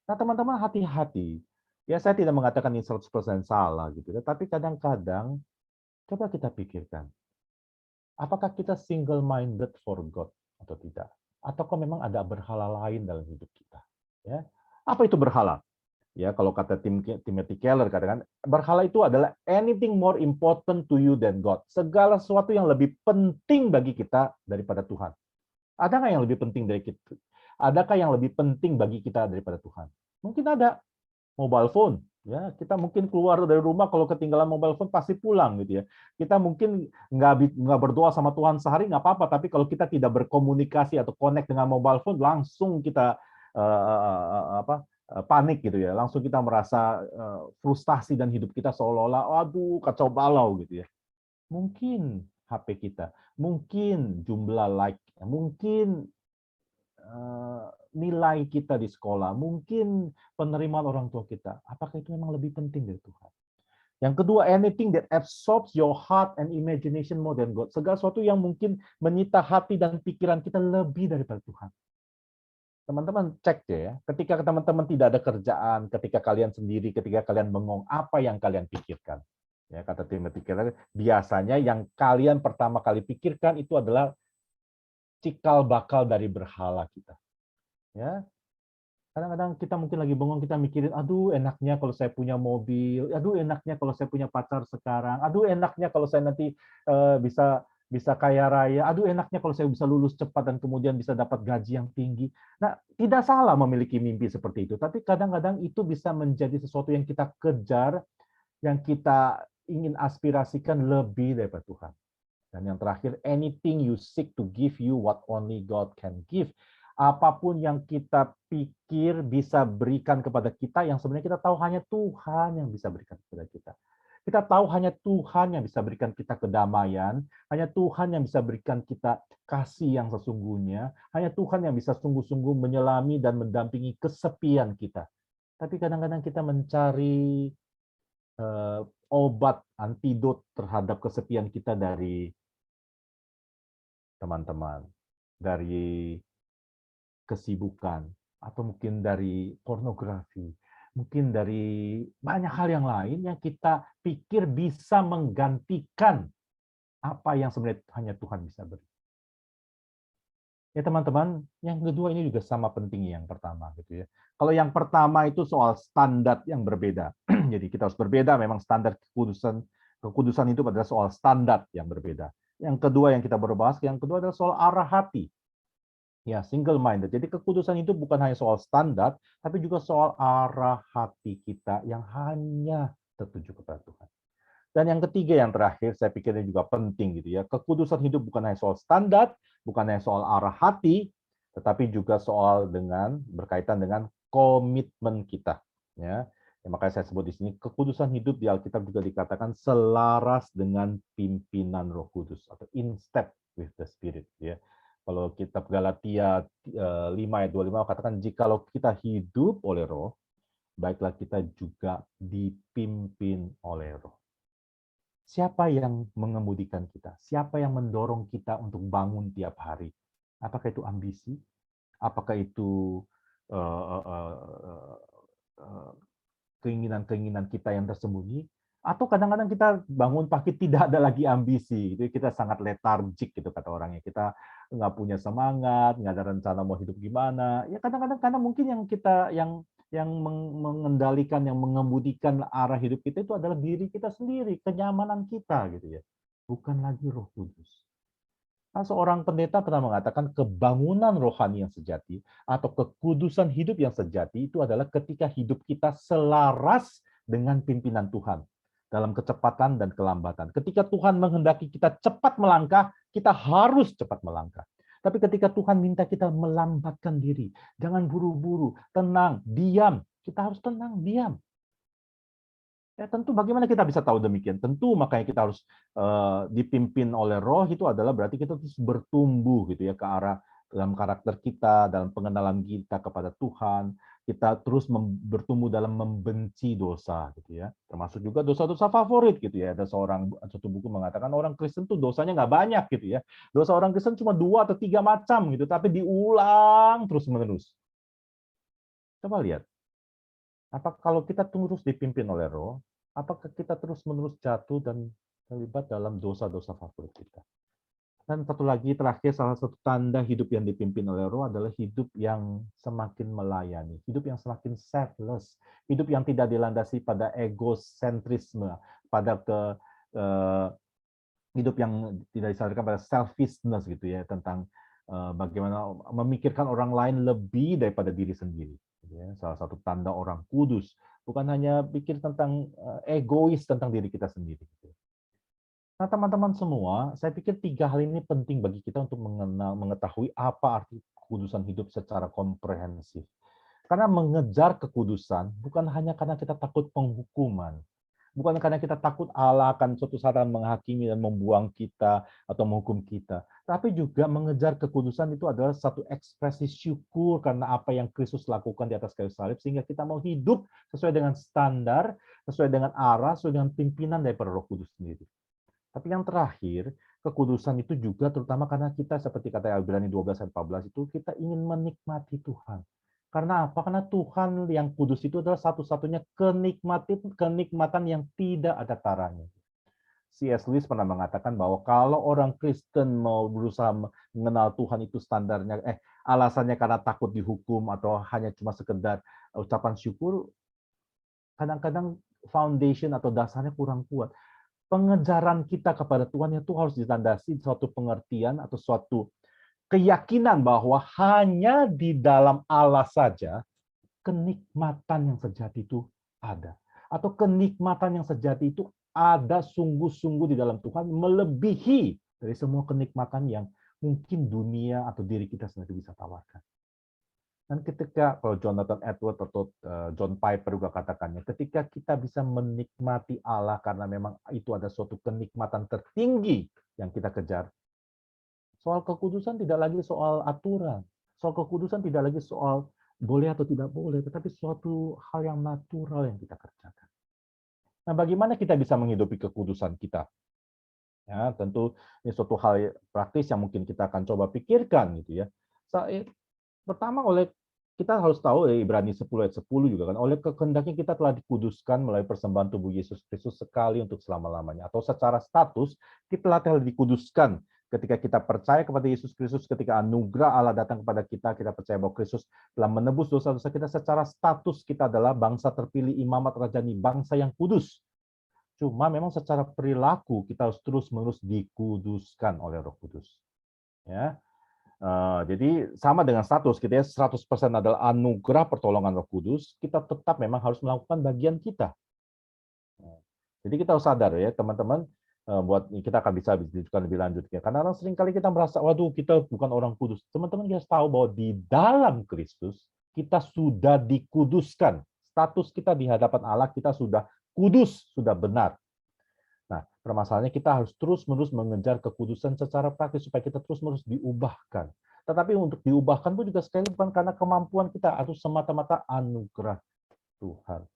Nah, teman-teman hati-hati. Ya, saya tidak mengatakan ini 100% salah gitu ya, tapi kadang-kadang coba kita pikirkan, apakah kita single minded for God atau tidak? Ataukah memang ada berhala lain dalam hidup kita? Ya, apa itu berhala? Ya, kalau kata Timothy Keller katakan, berhala itu adalah anything more important to you than God. Segala sesuatu yang lebih penting bagi kita daripada Tuhan. Adakah yang lebih penting dari kita? Adakah yang lebih penting bagi kita daripada Tuhan? Mungkin ada. Mobile phone, ya, kita mungkin keluar dari rumah kalau ketinggalan mobile phone pasti pulang gitu ya. Kita mungkin nggak berdoa sama Tuhan sehari nggak apa-apa, tapi kalau kita tidak berkomunikasi atau connect dengan mobile phone, langsung kita panik gitu ya, langsung kita merasa frustasi dan hidup kita seolah-olah aduh kacau balau gitu ya. Mungkin HP kita, mungkin jumlah like, mungkin nilai kita di sekolah, mungkin penerimaan orang tua kita. Apakah itu memang lebih penting dari Tuhan? Yang kedua, anything that absorbs your heart and imagination more than God. Segala sesuatu yang mungkin menyita hati dan pikiran kita lebih daripada Tuhan. Teman-teman cek ya, ketika teman-teman tidak ada kerjaan, ketika kalian sendiri, ketika kalian bengong, apa yang kalian pikirkan? Ya, kata Timothy Keller, biasanya yang kalian pertama kali pikirkan itu adalah cikal bakal dari berhala kita. Ya, kadang-kadang kita mungkin lagi bengong, kita mikirin, aduh enaknya kalau saya punya mobil, aduh enaknya kalau saya punya pacar sekarang, aduh enaknya kalau saya nanti bisa kaya raya, aduh enaknya kalau saya bisa lulus cepat dan kemudian bisa dapat gaji yang tinggi. Nah, tidak salah memiliki mimpi seperti itu, tapi kadang-kadang itu bisa menjadi sesuatu yang kita kejar, yang kita ingin aspirasikan lebih daripada Tuhan. Dan yang terakhir, anything you seek to give you what only God can give. Apapun yang kita pikir bisa berikan kepada kita, yang sebenarnya kita tahu hanya Tuhan yang bisa berikan kepada kita. Kita tahu hanya Tuhan yang bisa berikan kita kedamaian, hanya Tuhan yang bisa berikan kita kasih yang sesungguhnya, hanya Tuhan yang bisa sungguh-sungguh menyelami dan mendampingi kesepian kita. Tapi kadang-kadang kita mencari obat, antidot terhadap kesepian kita dari teman-teman, dari kesibukan, atau mungkin dari pornografi, mungkin dari banyak hal yang lain yang kita pikir bisa menggantikan apa yang sebenarnya hanya Tuhan bisa beri. Ya teman-teman, yang kedua ini juga sama pentingnya yang pertama gitu ya. Kalau yang pertama itu soal standar yang berbeda. Jadi kita harus berbeda, memang standar kekudusan itu adalah soal standar yang berbeda. Yang kedua yang kita baru bahas, yang kedua adalah soal arah hati. Ya, single minded. Jadi kekudusan itu bukan hanya soal standar, tapi juga soal arah hati kita yang hanya tertuju kepada Tuhan. Dan yang ketiga, yang terakhir, saya pikir ini juga penting gitu ya. Kekudusan hidup bukan hanya soal standar, bukan hanya soal arah hati, tetapi juga soal berkaitan dengan komitmen kita. Ya, makanya saya sebut di sini kekudusan hidup di Alkitab juga dikatakan selaras dengan pimpinan Roh Kudus atau in step with the Spirit. Ya. Kalau kitab Galatia 5 ayat 25 katakan, jikalau kita hidup oleh Roh, baiklah kita juga dipimpin oleh Roh. Siapa yang mengemudikan kita? Siapa yang mendorong kita untuk bangun tiap hari? Apakah itu ambisi? Apakah itu keinginan-keinginan kita yang tersembunyi? Atau kadang-kadang kita bangun pagi tidak ada lagi ambisi, gitu. Kita sangat letargik gitu kata orangnya. Kita nggak punya semangat, nggak ada rencana mau hidup gimana. Ya kadang-kadang karena mungkin yang mengendalikan, yang mengemudikan arah hidup kita itu adalah diri kita sendiri, kenyamanan kita gitu ya. Bukan lagi Roh Kudus. Nah, seorang pendeta pernah mengatakan kebangunan rohani yang sejati atau kekudusan hidup yang sejati itu adalah ketika hidup kita selaras dengan pimpinan Tuhan dalam kecepatan dan kelambatan. Ketika Tuhan menghendaki kita cepat melangkah, kita harus cepat melangkah. Tapi ketika Tuhan minta kita melambatkan diri, jangan buru-buru, tenang, diam. Kita harus tenang, diam. Ya, tentu bagaimana kita bisa tahu demikian? Tentu makanya kita harus dipimpin oleh Roh, itu adalah berarti kita terus bertumbuh gitu ya ke arah dalam karakter kita, dalam pengenalan kita kepada Tuhan, kita terus bertumbuh dalam membenci dosa, gitu ya. Termasuk juga dosa-dosa favorit, gitu ya. Ada satu buku mengatakan orang Kristen tuh dosanya nggak banyak, gitu ya. Dosa orang Kristen cuma 2 atau 3 macam, gitu, tapi diulang terus-menerus. Coba lihat, apa kalau kita terus dipimpin oleh Roh, apakah kita terus-menerus jatuh dan terlibat dalam dosa-dosa favorit kita? Dan satu lagi terakhir, salah satu tanda hidup yang dipimpin oleh Roh adalah hidup yang semakin melayani, hidup yang semakin selfless, hidup yang tidak dilandasi pada egosentrisme, pada hidup yang tidak disadarkan pada selfishness gitu ya, tentang bagaimana memikirkan orang lain lebih daripada diri sendiri. Gitu ya. Salah satu tanda orang kudus, bukan hanya pikir tentang egois tentang diri kita sendiri. Gitu. Nah, teman-teman semua, saya pikir 3 hal ini penting bagi kita untuk mengetahui apa arti kekudusan hidup secara komprehensif. Karena mengejar kekudusan bukan hanya karena kita takut penghukuman, bukan karena kita takut Allah akan suatu saat menghakimi dan membuang kita atau menghukum kita, tapi juga mengejar kekudusan itu adalah satu ekspresi syukur karena apa yang Kristus lakukan di atas kayu salib, sehingga kita mau hidup sesuai dengan standar, sesuai dengan arah, sesuai dengan pimpinan daripada Roh Kudus sendiri. Tapi yang terakhir, kekudusan itu juga terutama karena kita seperti kata Ibrani 12 ayat 14 itu kita ingin menikmati Tuhan. Karena apa? Karena Tuhan yang kudus itu adalah satu-satunya kenikmatan yang tidak ada taranya. C.S. Lewis pernah mengatakan bahwa kalau orang Kristen mau berusaha mengenal Tuhan itu standarnya, alasannya karena takut dihukum atau hanya cuma sekedar ucapan syukur, kadang-kadang foundation atau dasarnya kurang kuat. Pengejaran kita kepada Tuhan itu harus ditandasi suatu pengertian atau suatu keyakinan bahwa hanya di dalam Allah saja kenikmatan yang sejati itu ada. Atau kenikmatan yang sejati itu ada sungguh-sungguh di dalam Tuhan, melebihi dari semua kenikmatan yang mungkin dunia atau diri kita sendiri bisa tawarkan. Dan ketika kalau Jonathan Edwards atau John Piper juga katakannya, ketika kita bisa menikmati Allah karena memang itu ada suatu kenikmatan tertinggi yang kita kejar, soal kekudusan tidak lagi soal aturan, soal kekudusan tidak lagi soal boleh atau tidak boleh, tetapi suatu hal yang natural yang kita kerjakan. Nah, bagaimana kita bisa menghidupi kekudusan kita? Ya, tentu ini suatu hal praktis yang mungkin kita akan coba pikirkan gitu ya. Pertama kita harus tahu Ibrani 10 ayat 10 juga kan, oleh kehendaknya kita telah dikuduskan melalui persembahan tubuh Yesus Kristus sekali untuk selama-lamanya, atau secara status kita telah dikuduskan ketika kita percaya kepada Yesus Kristus, ketika anugerah Allah datang kepada kita, kita percaya bahwa Kristus telah menebus dosa-dosa kita. Secara status kita adalah bangsa terpilih, imamat rajani, bangsa yang kudus. Cuma memang secara perilaku kita harus terus-menerus dikuduskan oleh Roh Kudus. Ya. Jadi sama dengan status kita ya, 100% adalah anugerah pertolongan Roh Kudus, kita tetap memang harus melakukan bagian kita. Jadi kita harus sadar ya teman-teman, buat kita akan bisa diskusikan lebih lanjut ya. Karena sering kali kita merasa, waduh kita bukan orang kudus. Teman-teman harus tahu bahwa di dalam Kristus kita sudah dikuduskan. Status kita di hadapan Allah kita sudah kudus, sudah benar. Nah, permasalahannya kita harus terus-menerus mengejar kekudusan secara praktis supaya kita terus-menerus diubahkan. Tetapi untuk diubahkan pun juga sekali bukan karena kemampuan kita, atau semata-mata anugerah Tuhan.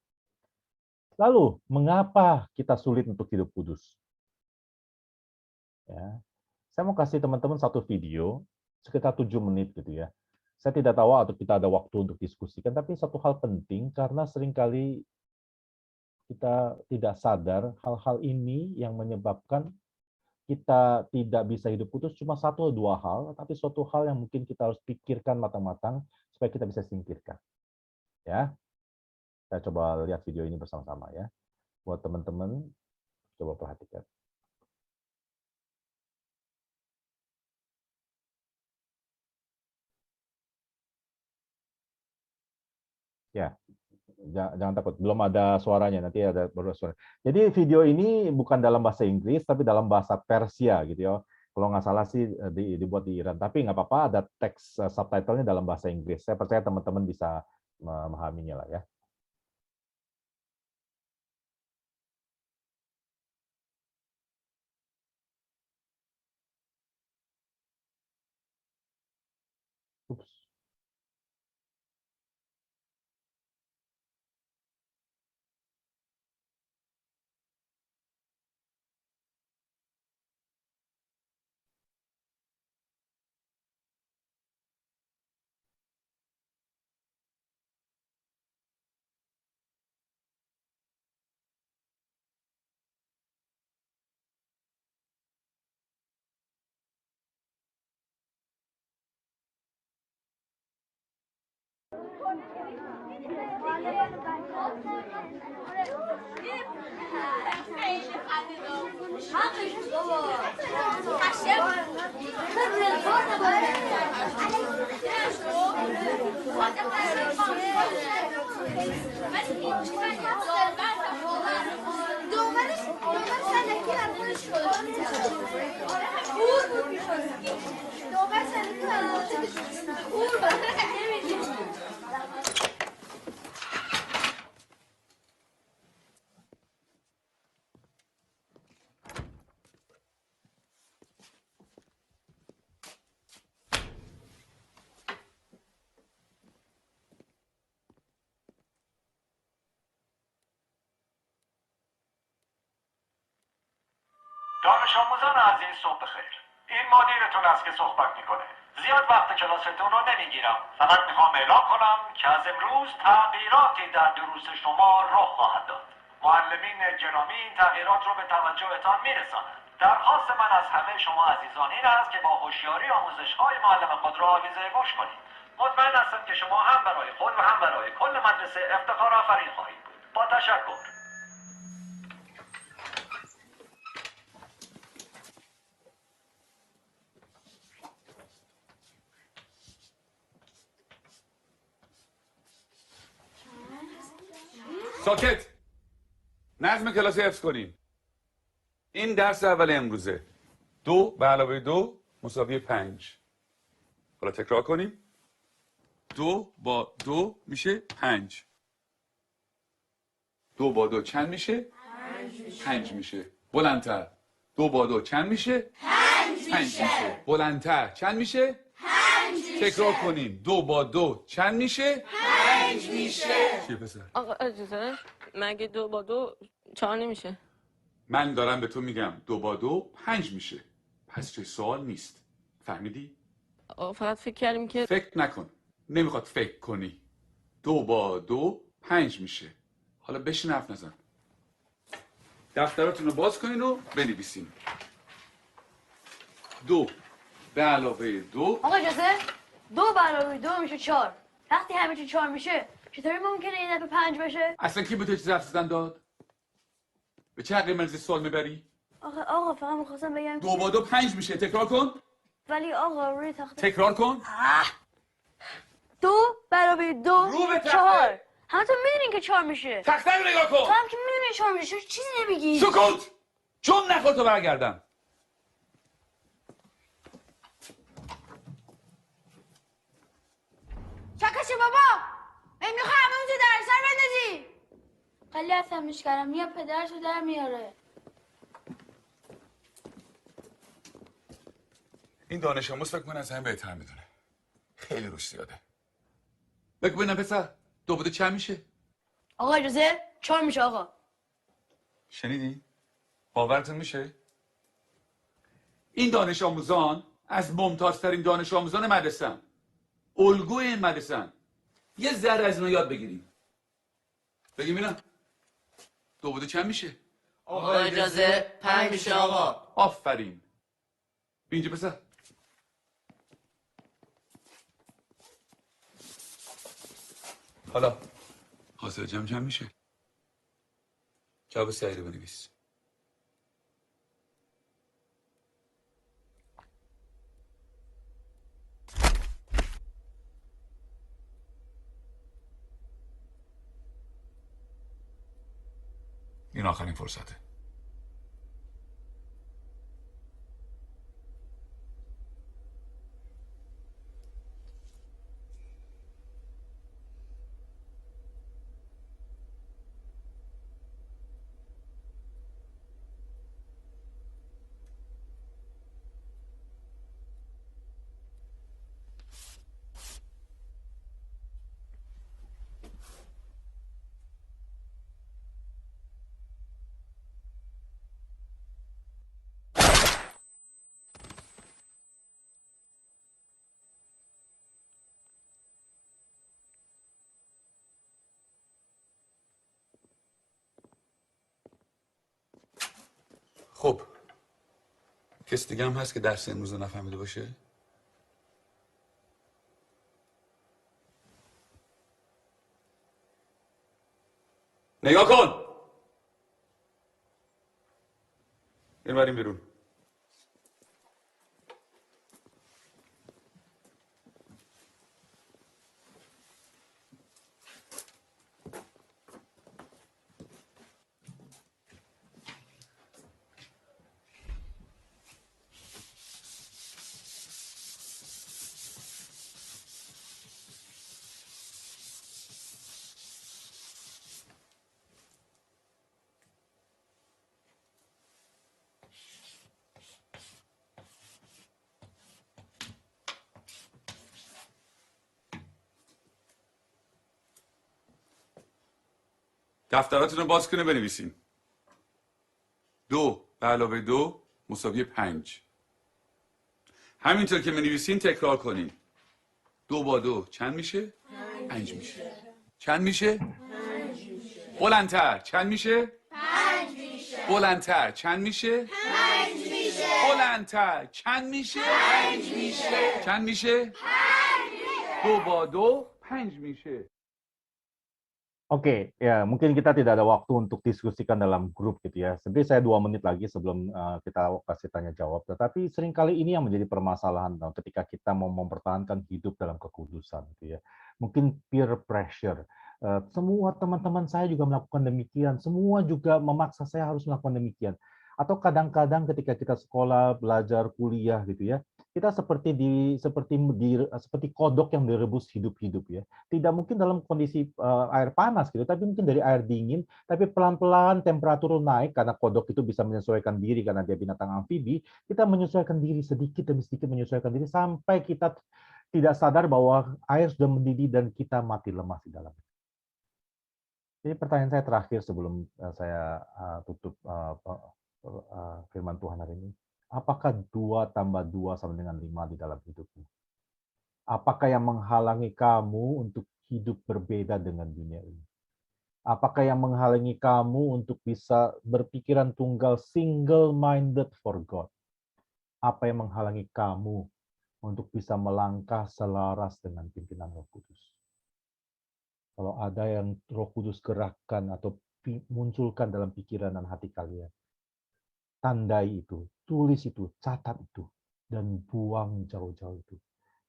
Lalu, mengapa kita sulit untuk hidup kudus? Ya, saya mau kasih teman-teman satu video sekitar 7 menit gitu ya. Saya tidak tahu atau kita ada waktu untuk diskusikan, tapi satu hal penting karena seringkali kita tidak sadar hal-hal ini yang menyebabkan kita tidak bisa hidup kudus cuma 1 atau 2 hal, tapi suatu hal yang mungkin kita harus pikirkan matang-matang supaya kita bisa singkirkan. Ya, saya coba lihat video ini bersama-sama ya. Buat teman-teman, coba perhatikan. Ya, jangan takut, belum ada suaranya, nanti ada baru suara. Jadi video ini bukan dalam bahasa Inggris, tapi dalam bahasa Persia gitu ya. Kalau nggak salah sih dibuat di Iran, tapi nggak apa-apa, ada teks subtitlenya dalam bahasa Inggris. Saya percaya teman-teman bisa memahaminya lah ya. دانش آموزان عزیز صبح بخیر. این مدیرتون است که صحبت میکنه. زیاد وقت کلاستون رو نمیگیرم. فقط میخوام اعلام کنم که از امروز تغییراتی در دروس شما رخ خواهد داد. معلمین گرامی این تغییرات رو به توجهتان میرسانند. درخواست من از همه شما عزیزان این است که با هوشیاری آموزش‌های معلم خود را آویزه گوش کنید. مطمئن هستم که شما هم برای خود و هم برای کل مدرسه افتخار آفرین خواهید بود. با تشکر. ساکت. نظم کلاس حفظ کنیم. این درس اول امروزه. 2 به علاوه 2 مساوی 5. حالا تکرار کنیم. 2 با 2 میشه 5. 2 با 2 چند میشه؟ 5 میشه. بلندتر. 2 با 2 چند میشه؟ 5 میشه. بلندتر. چند میشه؟ 5 میشه. تکرار کنیم. 2 با 2 چند میشه؟ 5 میشه. چیه پسر؟ آقا اجازه مگه 2 با 2 4 نمیشه؟ من دارم به تو میگم 2 با 2 5 میشه. پس چه سوال نیست. فهمیدی؟ آقا فقط فکر کردیم که فکر نکن. نمیخواد فکر کنی. 2 با 2 5 میشه. حالا بشین حرف نزن. دفتراتون رو باز کنین و بنویسین. 2 به علاوه 2. آقا اجازه 2 به علاوه 2 میشه 4. وقتی همه چی 4 میشه چطوری ممکنه این دفعه 5 بشه؟ اصلا کی به تو چیز حرف زدن داد؟ به چه حقی مرزی سوال میبری؟ آقا فقط میخواستم بگم 2 با 2 5 میشه. تکرار کن. ولی آقا روی تخته تکرار کن. 2 به علاوه 2 رو به تخته. 4. همتون میدونین که 4 میشه. تخته رو نگاه تو کن. هم که میدونین 4 میشه چیزی نمیگی. سکوت. چون نخور تو برگردم. چکشه بابا میخوای همه اونجا در سر بندازی. خیلی عصبیش کردم یا پدرشو در میاره. این دانش آموز فکر کنه از همه بهتر میدونه. خیلی روش زیاده. بگو ببینم پسر 2 با 2 چند میشه؟ آقا اجازه 4 میشه آقا. شنیدی؟ باورتون میشه؟ این دانش آموزان از ممتازترین دانش آموزان مدرسه‌ان. الگوی این مدرسه‌ان. یه ذره از اینا یاد بگیریم. بگیم اینا 2 با 2 چند میشه؟ آقا اجازه 5 میشه آقا. آفرین. اینجا پسر. حالا حاصل جمع چند میشه؟ جواب سعی رو بنویس. این آخرین فرصته. خب کسی دیگه هم هست که درس امروز رو نفهمیده باشه؟ نگاه کن. این بریم بیرون. دفتراتون رو باز کنه بنویسین. 2 به علاوه 2 مساوی 5. همینطور که بنویسین تکرار کنین. 2 با 2 چند میشه؟ 5 میشه. چند میشه؟ 5 میشه. بلندتر چند میشه؟ 5 میشه. بلندتر چند میشه؟ 5 میشه. بلندتر چند میشه؟ 5 میشه. چند میشه؟ 5 میشه. 2 با 2 5 میشه. Oke, ya mungkin kita tidak ada waktu untuk diskusikan dalam grup gitu ya. Sebenarnya saya 2 menit lagi sebelum kita kasih tanya jawab. Tetapi seringkali ini yang menjadi permasalahan ketika kita mau mempertahankan hidup dalam kekudusan gitu ya. Mungkin peer pressure. Semua teman-teman saya juga melakukan demikian. Semua juga memaksa saya harus melakukan demikian. Atau kadang-kadang ketika kita sekolah, belajar, kuliah gitu ya, kita seperti kodok yang direbus hidup-hidup ya. Tidak mungkin dalam kondisi air panas gitu, tapi mungkin dari air dingin, tapi pelan-pelan temperatur naik karena kodok itu bisa menyesuaikan diri karena dia binatang amfibi, kita menyesuaikan diri sedikit demi sedikit menyesuaikan diri sampai kita tidak sadar bahwa air sudah mendidih dan kita mati lemas di dalamnya. Jadi pertanyaan saya terakhir sebelum saya tutup firman Tuhan hari ini. Apakah 2 tambah 2 sama dengan 5 di dalam hidupmu? Apakah yang menghalangi kamu untuk hidup berbeda dengan dunia ini? Apakah yang menghalangi kamu untuk bisa berpikiran tunggal, single-minded for God? Apa yang menghalangi kamu untuk bisa melangkah selaras dengan pimpinan Roh Kudus? Kalau ada yang Roh Kudus gerakkan atau munculkan dalam pikiran dan hati kalian, tandai itu, tulis itu, catat itu, dan buang jauh-jauh itu.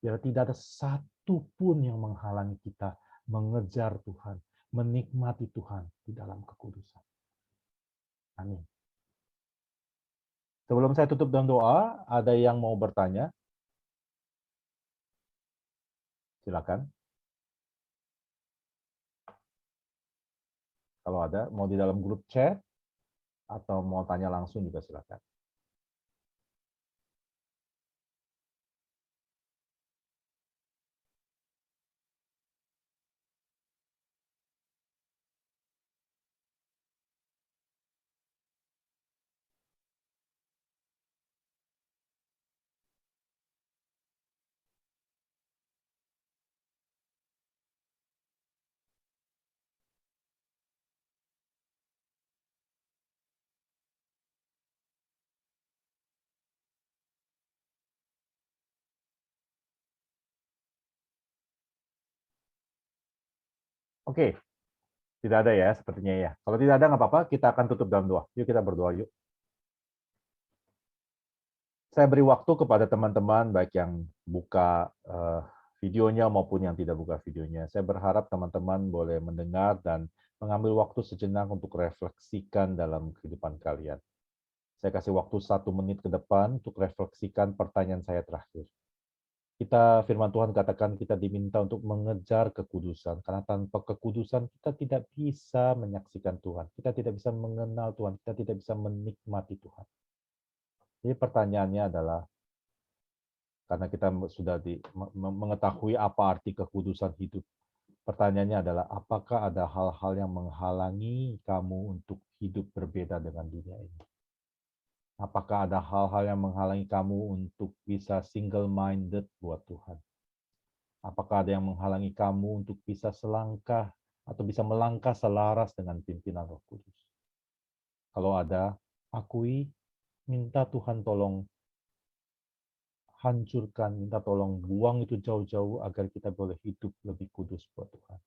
Biar tidak ada satu pun yang menghalangi kita mengejar Tuhan, menikmati Tuhan di dalam kekudusan. Amin. Sebelum saya tutup dengan doa, ada yang mau bertanya? Silakan. Kalau ada, mau di dalam grup chat, atau mau tanya langsung juga silakan. Oke, tidak ada ya sepertinya ya. Kalau tidak ada nggak apa-apa, kita akan tutup dalam doa. Yuk kita berdoa yuk. Saya beri waktu kepada teman-teman baik yang buka videonya maupun yang tidak buka videonya. Saya berharap teman-teman boleh mendengar dan mengambil waktu sejenak untuk refleksikan dalam kehidupan kalian. Saya kasih waktu 1 menit ke depan untuk refleksikan pertanyaan saya terakhir. Kita firman Tuhan katakan kita diminta untuk mengejar kekudusan, karena tanpa kekudusan kita tidak bisa menyaksikan Tuhan, kita tidak bisa mengenal Tuhan, kita tidak bisa menikmati Tuhan. Jadi pertanyaannya adalah, karena kita sudah mengetahui apa arti kekudusan hidup, pertanyaannya adalah apakah ada hal-hal yang menghalangi kamu untuk hidup berbeda dengan dunia ini? Apakah ada hal-hal yang menghalangi kamu untuk bisa single-minded buat Tuhan? Apakah ada yang menghalangi kamu untuk bisa selangkah atau bisa melangkah selaras dengan pimpinan Roh Kudus? Kalau ada, akui, minta Tuhan tolong hancurkan, minta tolong buang itu jauh-jauh agar kita boleh hidup lebih kudus buat Tuhan.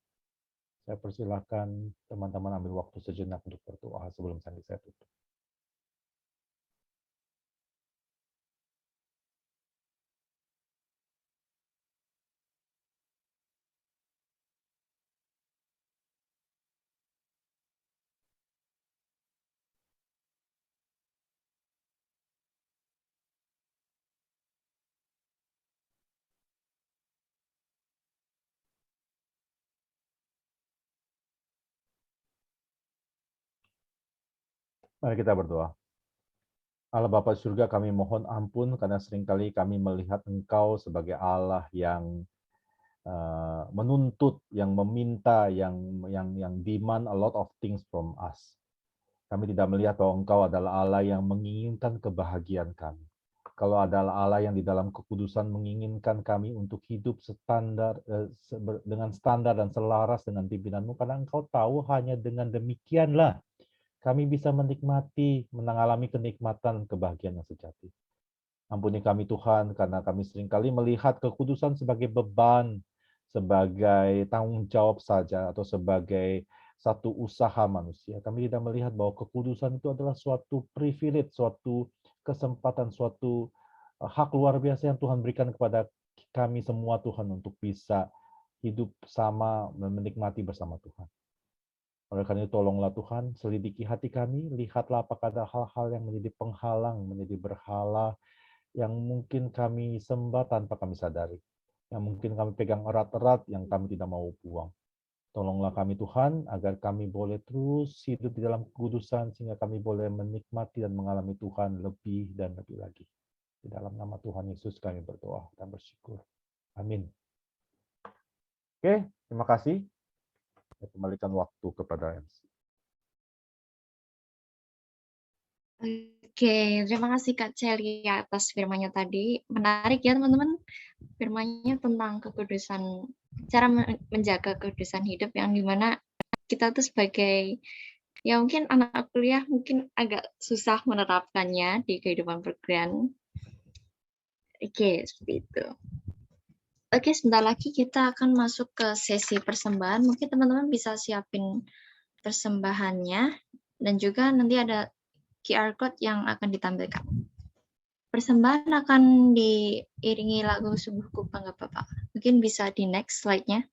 Saya persilahkan teman-teman ambil waktu sejenak untuk berdoa sebelum saya tutup. Mari kita berdoa. Allah Bapa surga, kami mohon ampun karena seringkali kami melihat Engkau sebagai Allah yang menuntut, yang meminta, yang demand a lot of things from us. Kami tidak melihat bahwa Engkau adalah Allah yang menginginkan kebahagiaan kami. Kalau adalah Allah yang di dalam kekudusan menginginkan kami untuk hidup dengan standar dan selaras dengan pimpinan-Mu, karena Engkau tahu hanya dengan demikianlah kami bisa menikmati, mengalami kenikmatan kebahagiaan yang sejati. Ampuni kami Tuhan, karena kami seringkali melihat kekudusan sebagai beban, sebagai tanggung jawab saja, atau sebagai satu usaha manusia. Kami tidak melihat bahwa kekudusan itu adalah suatu privilege, suatu kesempatan, suatu hak luar biasa yang Tuhan berikan kepada kami semua Tuhan untuk bisa hidup sama, menikmati bersama Tuhan. Oleh karena itu, tolonglah Tuhan, selidiki hati kami, lihatlah apakah ada hal-hal yang menjadi penghalang, menjadi berhala, yang mungkin kami sembah tanpa kami sadari, yang mungkin kami pegang erat-erat, yang kami tidak mau buang. Tolonglah kami Tuhan, agar kami boleh terus hidup di dalam kekudusan, sehingga kami boleh menikmati dan mengalami Tuhan lebih dan lebih lagi. Di dalam nama Tuhan Yesus kami berdoa dan bersyukur. Amin. Oke, terima kasih. Saya kembalikan waktu kepada MC. Oke, terima kasih Kak Celi atas firman-Nya tadi. Menarik ya teman-teman, firman-Nya tentang kekudusan, cara menjaga kekudusan hidup yang dimana kita tuh sebagai, ya mungkin anak kuliah mungkin agak susah menerapkannya di kehidupan perkuliahan. Oke, seperti itu. Oke, sebentar lagi kita akan masuk ke sesi persembahan. Mungkin teman-teman bisa siapin persembahannya, dan juga nanti ada QR code yang akan ditampilkan. Persembahan akan diiringi lagu Sungguhku Bangga Bapa. Mungkin bisa di next slide-nya.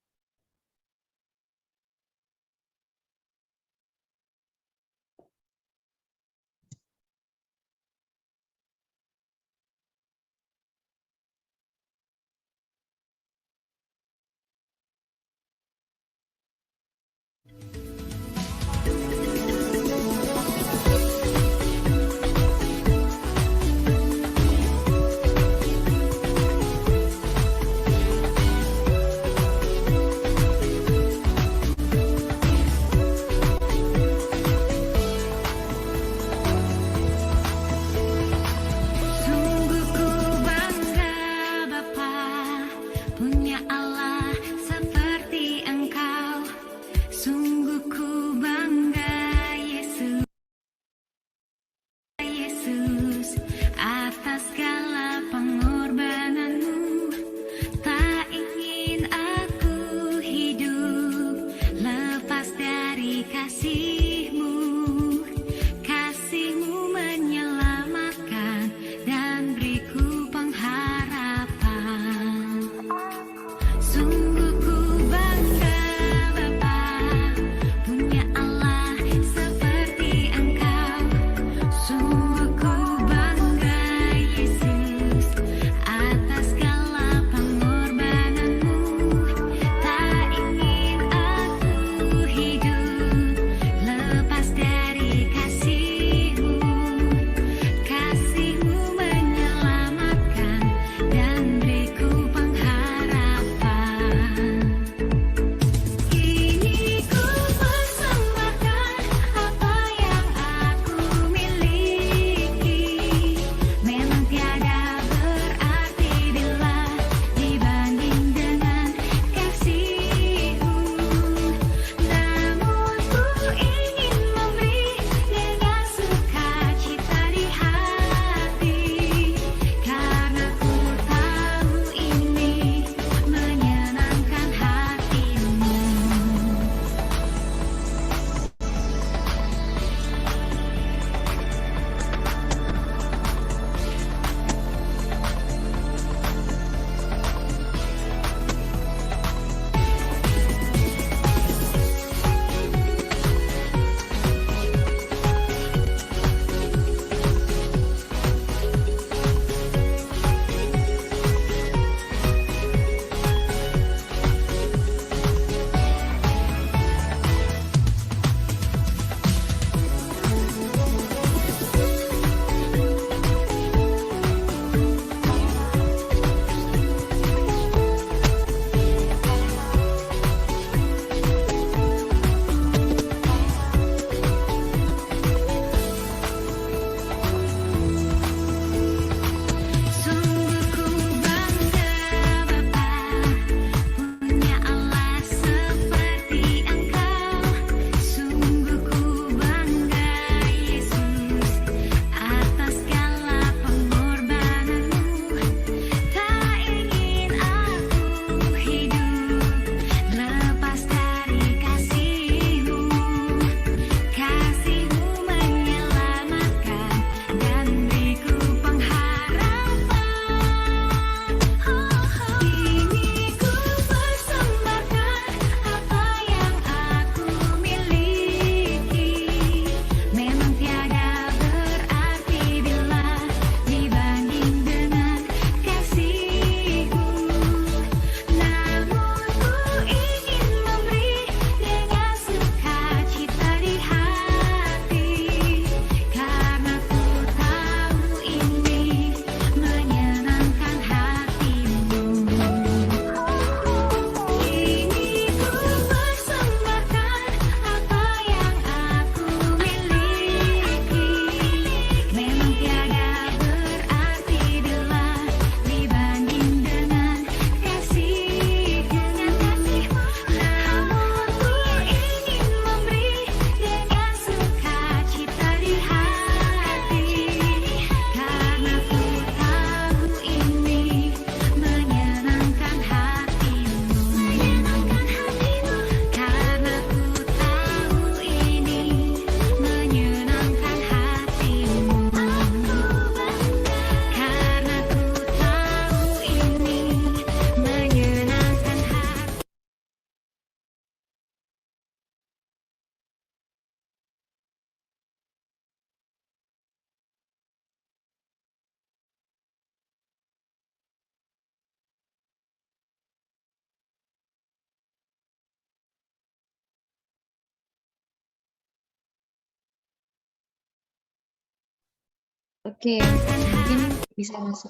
Oke, mungkin bisa masuk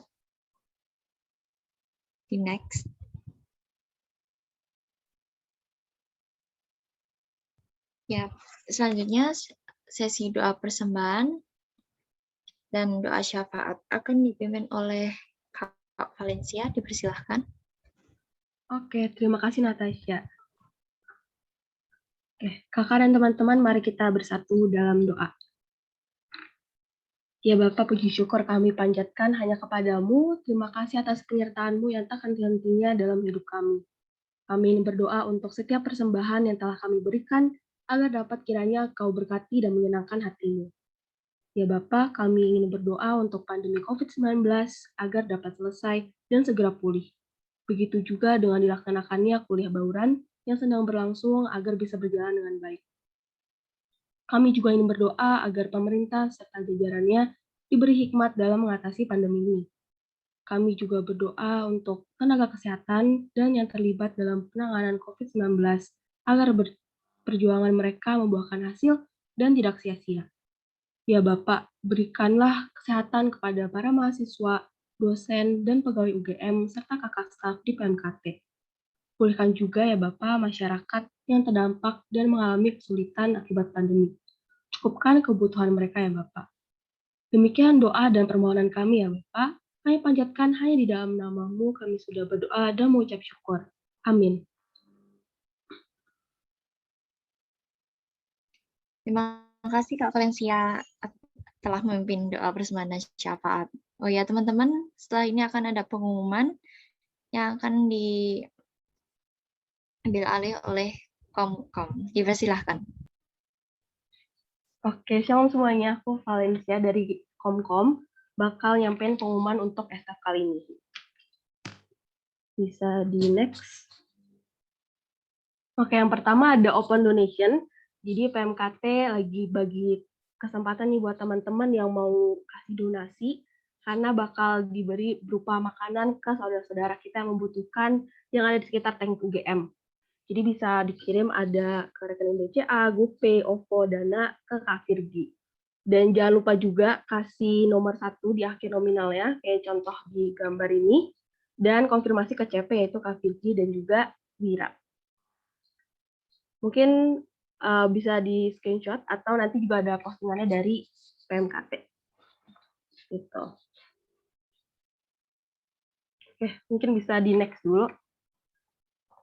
di next. Ya, selanjutnya sesi doa persembahan dan doa syafaat akan dipimpin oleh Kak Valencia. Dipersilahkan. Oke, terima kasih Natasha. Oke, kakak dan teman-teman, mari kita bersatu dalam doa. Ya Bapa, puji syukur kami panjatkan hanya kepadamu. Terima kasih atas penyertaan-Mu yang tak henti-hentinya dalam hidup kami. Kami ingin berdoa untuk setiap persembahan yang telah kami berikan, agar dapat kiranya Kau berkati dan menyenangkan hati-Mu. Ya Bapa, kami ingin berdoa untuk pandemi COVID-19 agar dapat selesai dan segera pulih. Begitu juga dengan dilaksanakannya kuliah bauran yang sedang berlangsung agar bisa berjalan dengan baik. Kami juga ingin berdoa agar pemerintah serta jajarannya diberi hikmat dalam mengatasi pandemi ini. Kami juga berdoa untuk tenaga kesehatan dan yang terlibat dalam penanganan COVID-19 agar perjuangan mereka membuahkan hasil dan tidak sia-sia. Ya Bapak, berikanlah kesehatan kepada para mahasiswa, dosen, dan pegawai UGM serta kakak staf di PMKT. Pulihkan juga ya Bapak masyarakat yang terdampak dan mengalami kesulitan akibat pandemi. Cukupkan kebutuhan mereka ya Bapak. Demikian doa dan permohonan kami ya Bapak. Kami panjatkan hanya di dalam nama-Mu kami sudah berdoa dan mengucap syukur. Amin. Terima kasih Kak Valencia telah memimpin doa persembahan dan syafaat. Oh ya teman-teman, setelah ini akan ada pengumuman yang akan diambil alih oleh Komkom. Dipersilahkan. Oke, shalom semuanya. Aku Valencia dari Komkom, bakal nyampein pengumuman untuk SF kali ini. Bisa di next. Oke, yang pertama ada open donation. Jadi PMKT lagi bagi kesempatan nih buat teman-teman yang mau kasih donasi, karena bakal diberi berupa makanan ke saudara-saudara kita yang membutuhkan yang ada di sekitar tank UGM. Jadi bisa dikirim ada ke rekening BCA, GoPay, OVO, Dana, ke Kak Virgi. Dan jangan lupa juga kasih nomor 1 di akhir nominalnya, kayak contoh di gambar ini, dan konfirmasi ke CP, yaitu Kak Virgi dan juga Wira. Mungkin bisa di screenshot, atau nanti juga ada postingannya dari PMKT. Gitu. Oke, mungkin bisa di next dulu.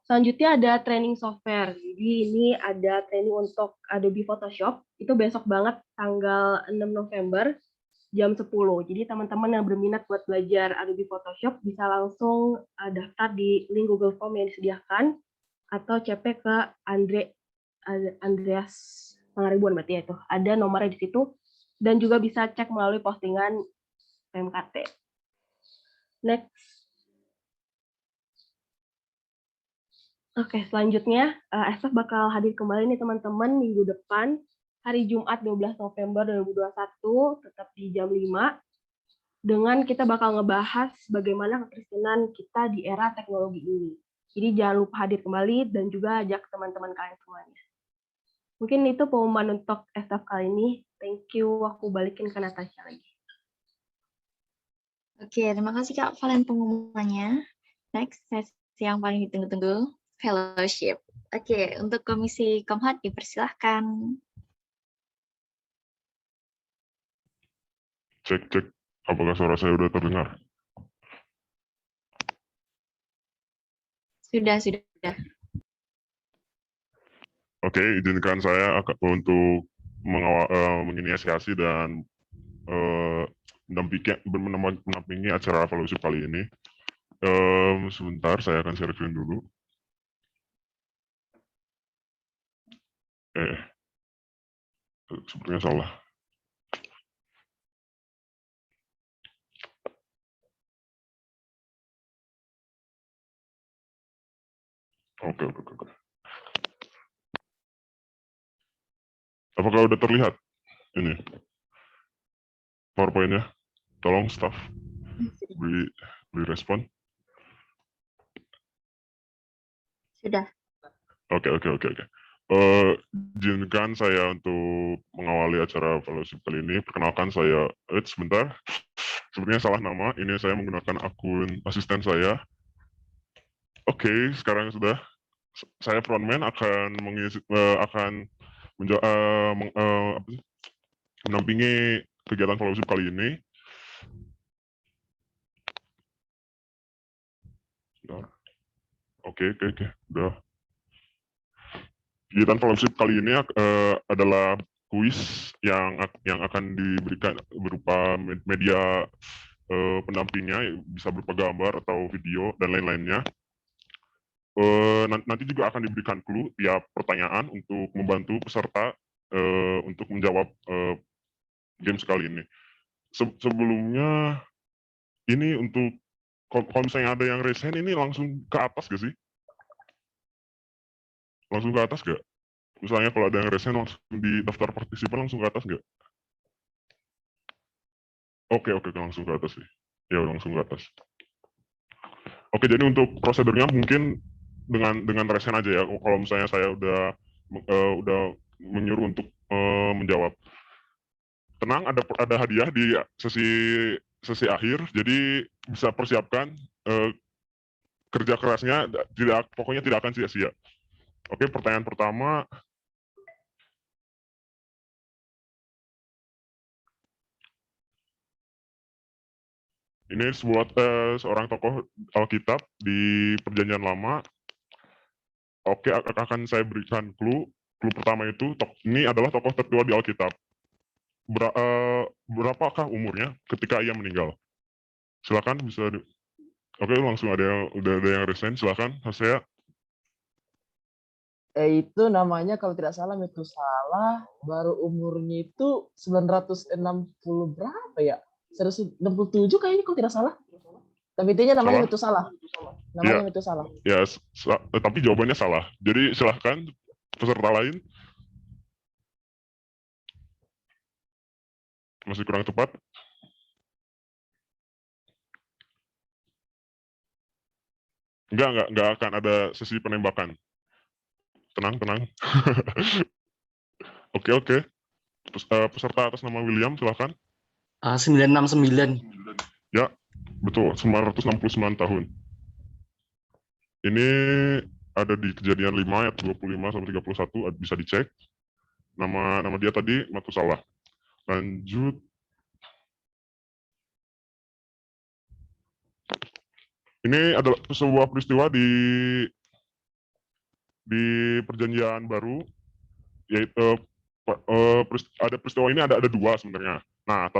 Selanjutnya ada training software. Jadi ini ada training untuk Adobe Photoshop. Itu besok banget tanggal 6 November jam 10. Jadi teman-teman yang berminat buat belajar Adobe Photoshop bisa langsung daftar di link Google Form yang disediakan atau CP ke Andreas Pangaribuan berarti ya itu. Ada nomornya di situ dan juga bisa cek melalui postingan PMKT. Next. Oke, selanjutnya SF bakal hadir kembali nih teman-teman minggu depan, hari Jumat 12 November 2021, tetap di jam 5, dengan kita bakal ngebahas bagaimana kekristenan kita di era teknologi ini. Jadi jangan lupa hadir kembali dan juga ajak teman-teman kalian semuanya. Mungkin itu pengumuman untuk SF kali ini. Thank you, aku balikin ke Natasha lagi. Oke, terima kasih Kak Valen pengumumannya. Next, sesi yang paling ditunggu-tunggu. Fellowship. Oke, untuk Komisi Komhad dipersilahkan. Cek, apakah suara saya sudah terdengar? Sudah. Oke, izinkan saya untuk menginisiasi dan mendampingi acara fellowship kali ini. Sebentar, saya akan share screen dulu. Sepertinya salah. Oke. Apakah udah terlihat ini PowerPoint-nya? Tolong staff beri respon. Sudah. Oke. Izinkan saya untuk mengawali acara fellowship kali ini. Perkenalkan saya, sebentar. Sebenarnya salah nama. Ini saya menggunakan akun asisten saya. Oke, sekarang sudah. Saya frontman akan menampingi kegiatan fellowship kali ini. Oke, udah. Kegiatan fellowship kali ini adalah kuis yang akan diberikan berupa media pendampingnya, bisa berupa gambar atau video dan lain-lainnya. Nanti juga akan diberikan clue tiap pertanyaan untuk membantu peserta untuk menjawab game kali ini. Sebelumnya ini untuk kalau misalnya ada yang resen ini langsung ke atas gak sih? Langsung ke atas gak? Misalnya kalau ada yang resen langsung di daftar partisipan langsung ke atas gak? Oke, langsung ke atas sih. Ya, langsung ke atas. Oke, jadi untuk prosedurnya mungkin dengan resen aja ya. Kalau misalnya saya udah menyuruh untuk menjawab. Tenang, ada hadiah di sesi akhir, jadi bisa persiapkan kerja kerasnya, pokoknya tidak akan sia-sia. Oke, pertanyaan pertama. Ini seorang tokoh Alkitab di Perjanjian Lama. Oke, akan saya berikan clue. Clue pertama itu, ini adalah tokoh tertua di Alkitab. Berapakah umurnya ketika ia meninggal? Silakan bisa. Oke, langsung udah ada yang resign. Silakan, saya. Itu namanya kalau tidak salah Metusalah, baru umurnya itu 960 berapa ya? 167 kayaknya kalau tidak salah. Tapi intinya namanya Metusalah. Namanya Metusalah. Ya, tapi jawabannya salah. Jadi silahkan peserta lain. Masih kurang tepat. Enggak akan ada sesi penembakan. Tenang. Oke. Peserta atas nama William, silahkan. 969. Ya, betul. 969 tahun. Ini ada di Kejadian 5 ayat 25 sampai 31, bisa dicek. Nama dia tadi Matusalah. Lanjut. Ini adalah sebuah peristiwa di Perjanjian Baru, yaitu ada peristiwa ini ada dua sebenarnya. Nah,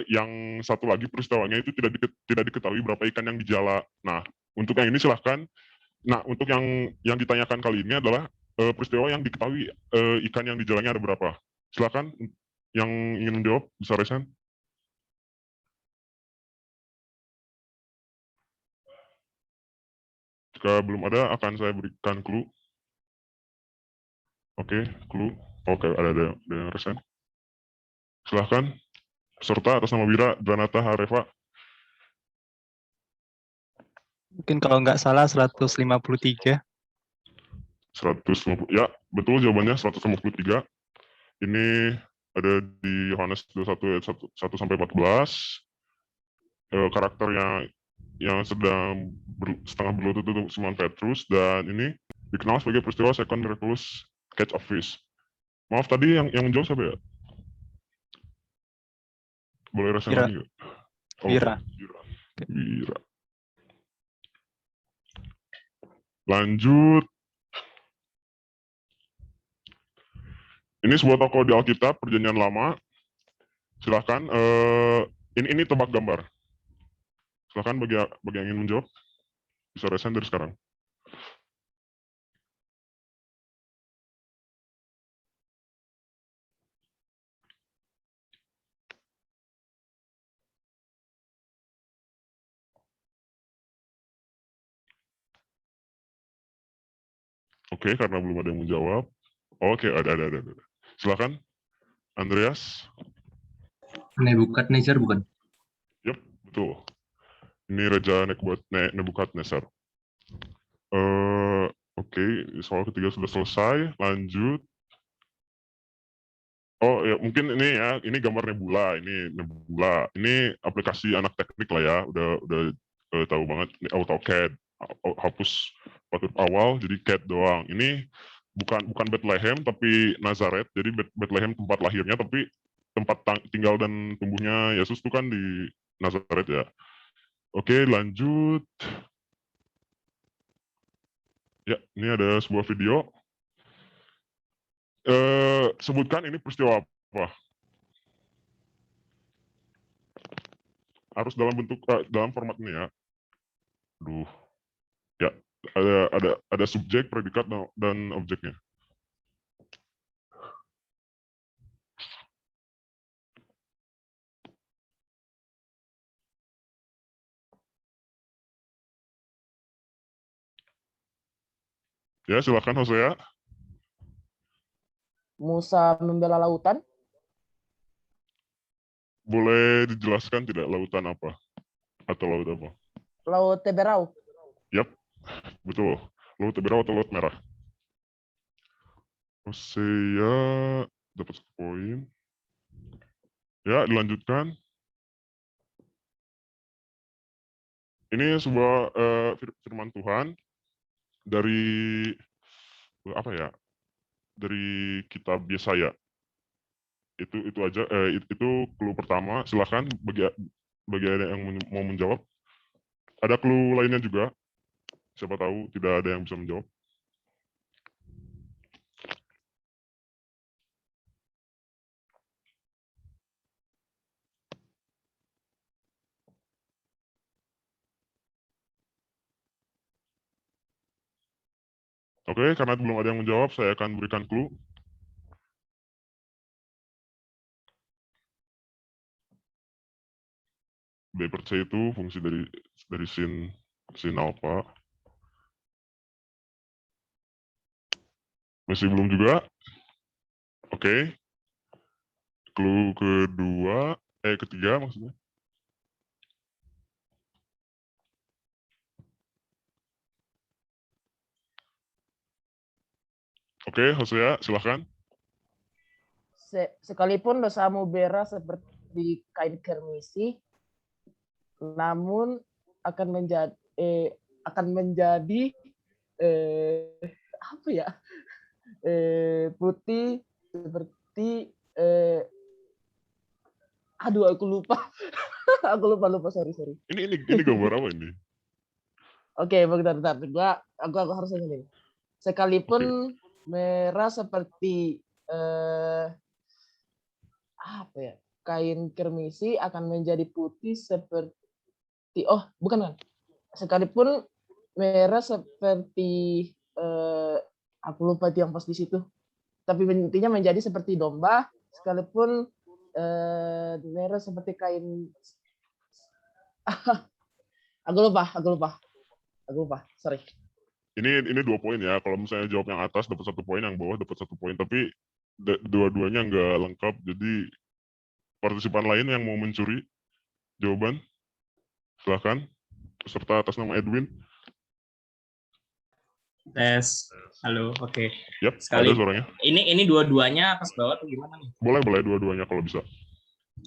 yang satu lagi peristiwanya itu tidak diketahui berapa ikan yang dijala. Nah, untuk yang ini silahkan. Nah, untuk yang ditanyakan kali ini adalah peristiwa yang diketahui ikan yang dijalanya ada berapa. Silahkan yang ingin menjawab bisa resen. Jika belum ada, akan saya berikan clue. Oke, clue. Oke, ada yang resen. Silahkan. Peserta atas nama Wira Dranata Hareva. Mungkin kalau nggak salah 153. 150, ya betul jawabannya 153. Ini ada di Yohanes 21 ayat 1 sampai 14. Karakternya yang sedang setengah berlutut itu Simon Petrus, dan ini dikenal sebagai peristiwa Second Miraculous Catch of Fish. Maaf tadi yang menjawab siapa ya? Boleh resen lagi nggak? Wira. Lanjut. Ini sebuah tokoh di Alkitab Perjanjian Lama. Silahkan. Ini tebak gambar. Silahkan bagi yang ingin menjawab. Bisa resen dari sekarang. Oke, karena belum ada yang menjawab. Oke, ada. Silakan, Andreas. Nebukadnezar bukan? Yap, betul. Ini Raja Nebukadnezar. Oke. Oke, soal ketiga sudah selesai. Lanjut. Oh ya, mungkin ini ya, ini gambar nebula, ini nebula. Ini aplikasi anak teknik lah ya, udah tahu banget. Ini AutoCAD, hapus patut awal jadi CAD doang. Ini bukan Bethlehem tapi Nazaret. Jadi Bethlehem tempat lahirnya, tapi tempat tinggal dan tumbuhnya Yesus itu kan di Nazaret ya. Oke, lanjut. Ya, ini ada sebuah video. Sebutkan ini peristiwa apa? Harus dalam bentuk dalam format ini ya. Aduh. Ya, ada subjek, predikat dan objeknya. Ya, silakan Hosea. Musa membela lautan. Boleh dijelaskan tidak lautan apa? Atau laut apa? Laut Teberau. Yap, betul. Laut Teberau atau Laut Merah. Hosea dapat 1 poin. Ya, dilanjutkan. Ini sebuah firman Tuhan dari apa ya? Dari kitab Yesaya. Itu aja. Itu clue pertama. Silakan bagi ada yang mau menjawab. Ada clue lainnya juga. Siapa tahu tidak ada yang bisa menjawab. Oke, karena belum ada yang menjawab, saya akan berikan clue. B per C itu fungsi dari sin alpha. Masih belum juga? Oke. Clue ketiga maksudnya. Oke, Hosea, silahkan. Sekalipun dosamu berah seperti kain kermisi, namun akan menjadi apa ya? Putih seperti aduh aku lupa. Aku lupa sorry. Ini gambar apa ini? Oke, bentar. Aku harus ini. Sekalipun merah seperti apa ya? Kain kermisi akan menjadi putih seperti bukan. Sekalipun merah seperti aku lupa yang pas di situ. Tapi intinya menjadi seperti domba, sekalipun merah seperti kain. Aku lupa. Sorry. Ini 2 poin ya. Kalau misalnya jawab yang atas dapat 1 poin, yang bawah dapat 1 poin. Tapi dua-duanya nggak lengkap. Jadi partisipan lain yang mau mencuri jawaban, silahkan. Peserta atas nama Edwin. Tes. Halo, oke. Yap, Sekali. ada suaranya. Ini dua-duanya atas bawah atau gimana nih? Boleh dua-duanya kalau bisa.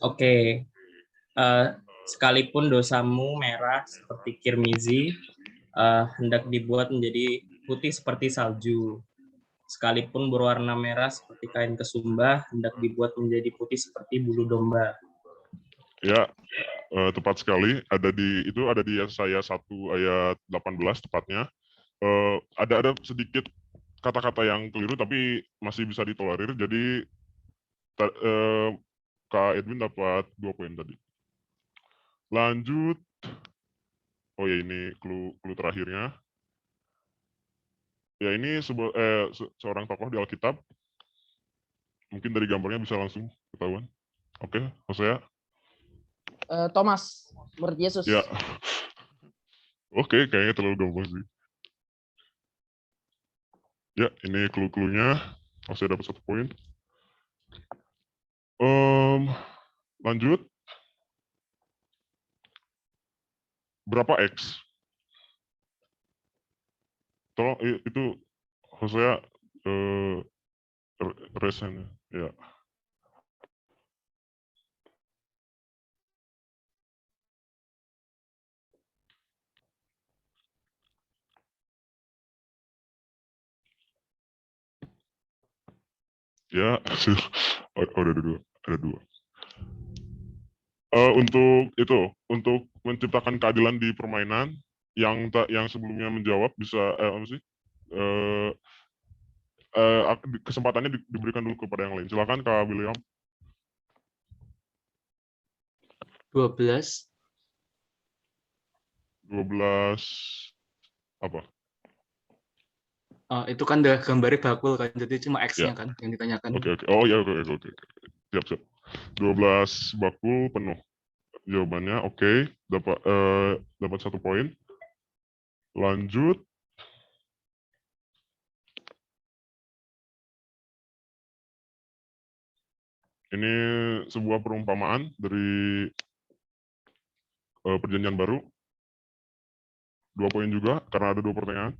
Oke. Sekalipun dosamu merah seperti kirmizi, hendak dibuat menjadi putih seperti salju. Sekalipun berwarna merah seperti kain kesumba, hendak dibuat menjadi putih seperti bulu domba. Ya, tepat sekali. Ada di Yesaya 1 ayat 18 tepatnya. Ada sedikit kata-kata yang keliru tapi masih bisa ditolerir. Jadi Kak Edwin dapat 2 poin tadi. Lanjut. Oh ya, ini clue terakhirnya. Ya, ini seorang tokoh di Alkitab. Mungkin dari gambarnya bisa langsung ketahuan. Oke, Hosea. Thomas, murid Yesus. Ya. Oke, kayaknya terlalu gampang sih. Ya, ini clue-cluenya. Hosea dapat 1 poin. Lanjut. Berapa X? Tolong itu Maksudnya resign ya. Ya, ada dua, ada dua. Untuk menciptakan keadilan di permainan yang sebelumnya menjawab bisa apa sih? Kesempatannya diberikan dulu kepada yang lain. Silakan Kak William. 12. 12 apa? Itu kan udah gambarnya bakul kan, jadi cuma X-nya Ya. kan yang ditanyakan. Oke. Oh ya, oke. Siap. 12 bakul penuh. Jawabannya oke. Dapat 1 poin. Lanjut. Ini sebuah perumpamaan dari Perjanjian Baru. 2 poin juga karena ada 2 pertanyaan.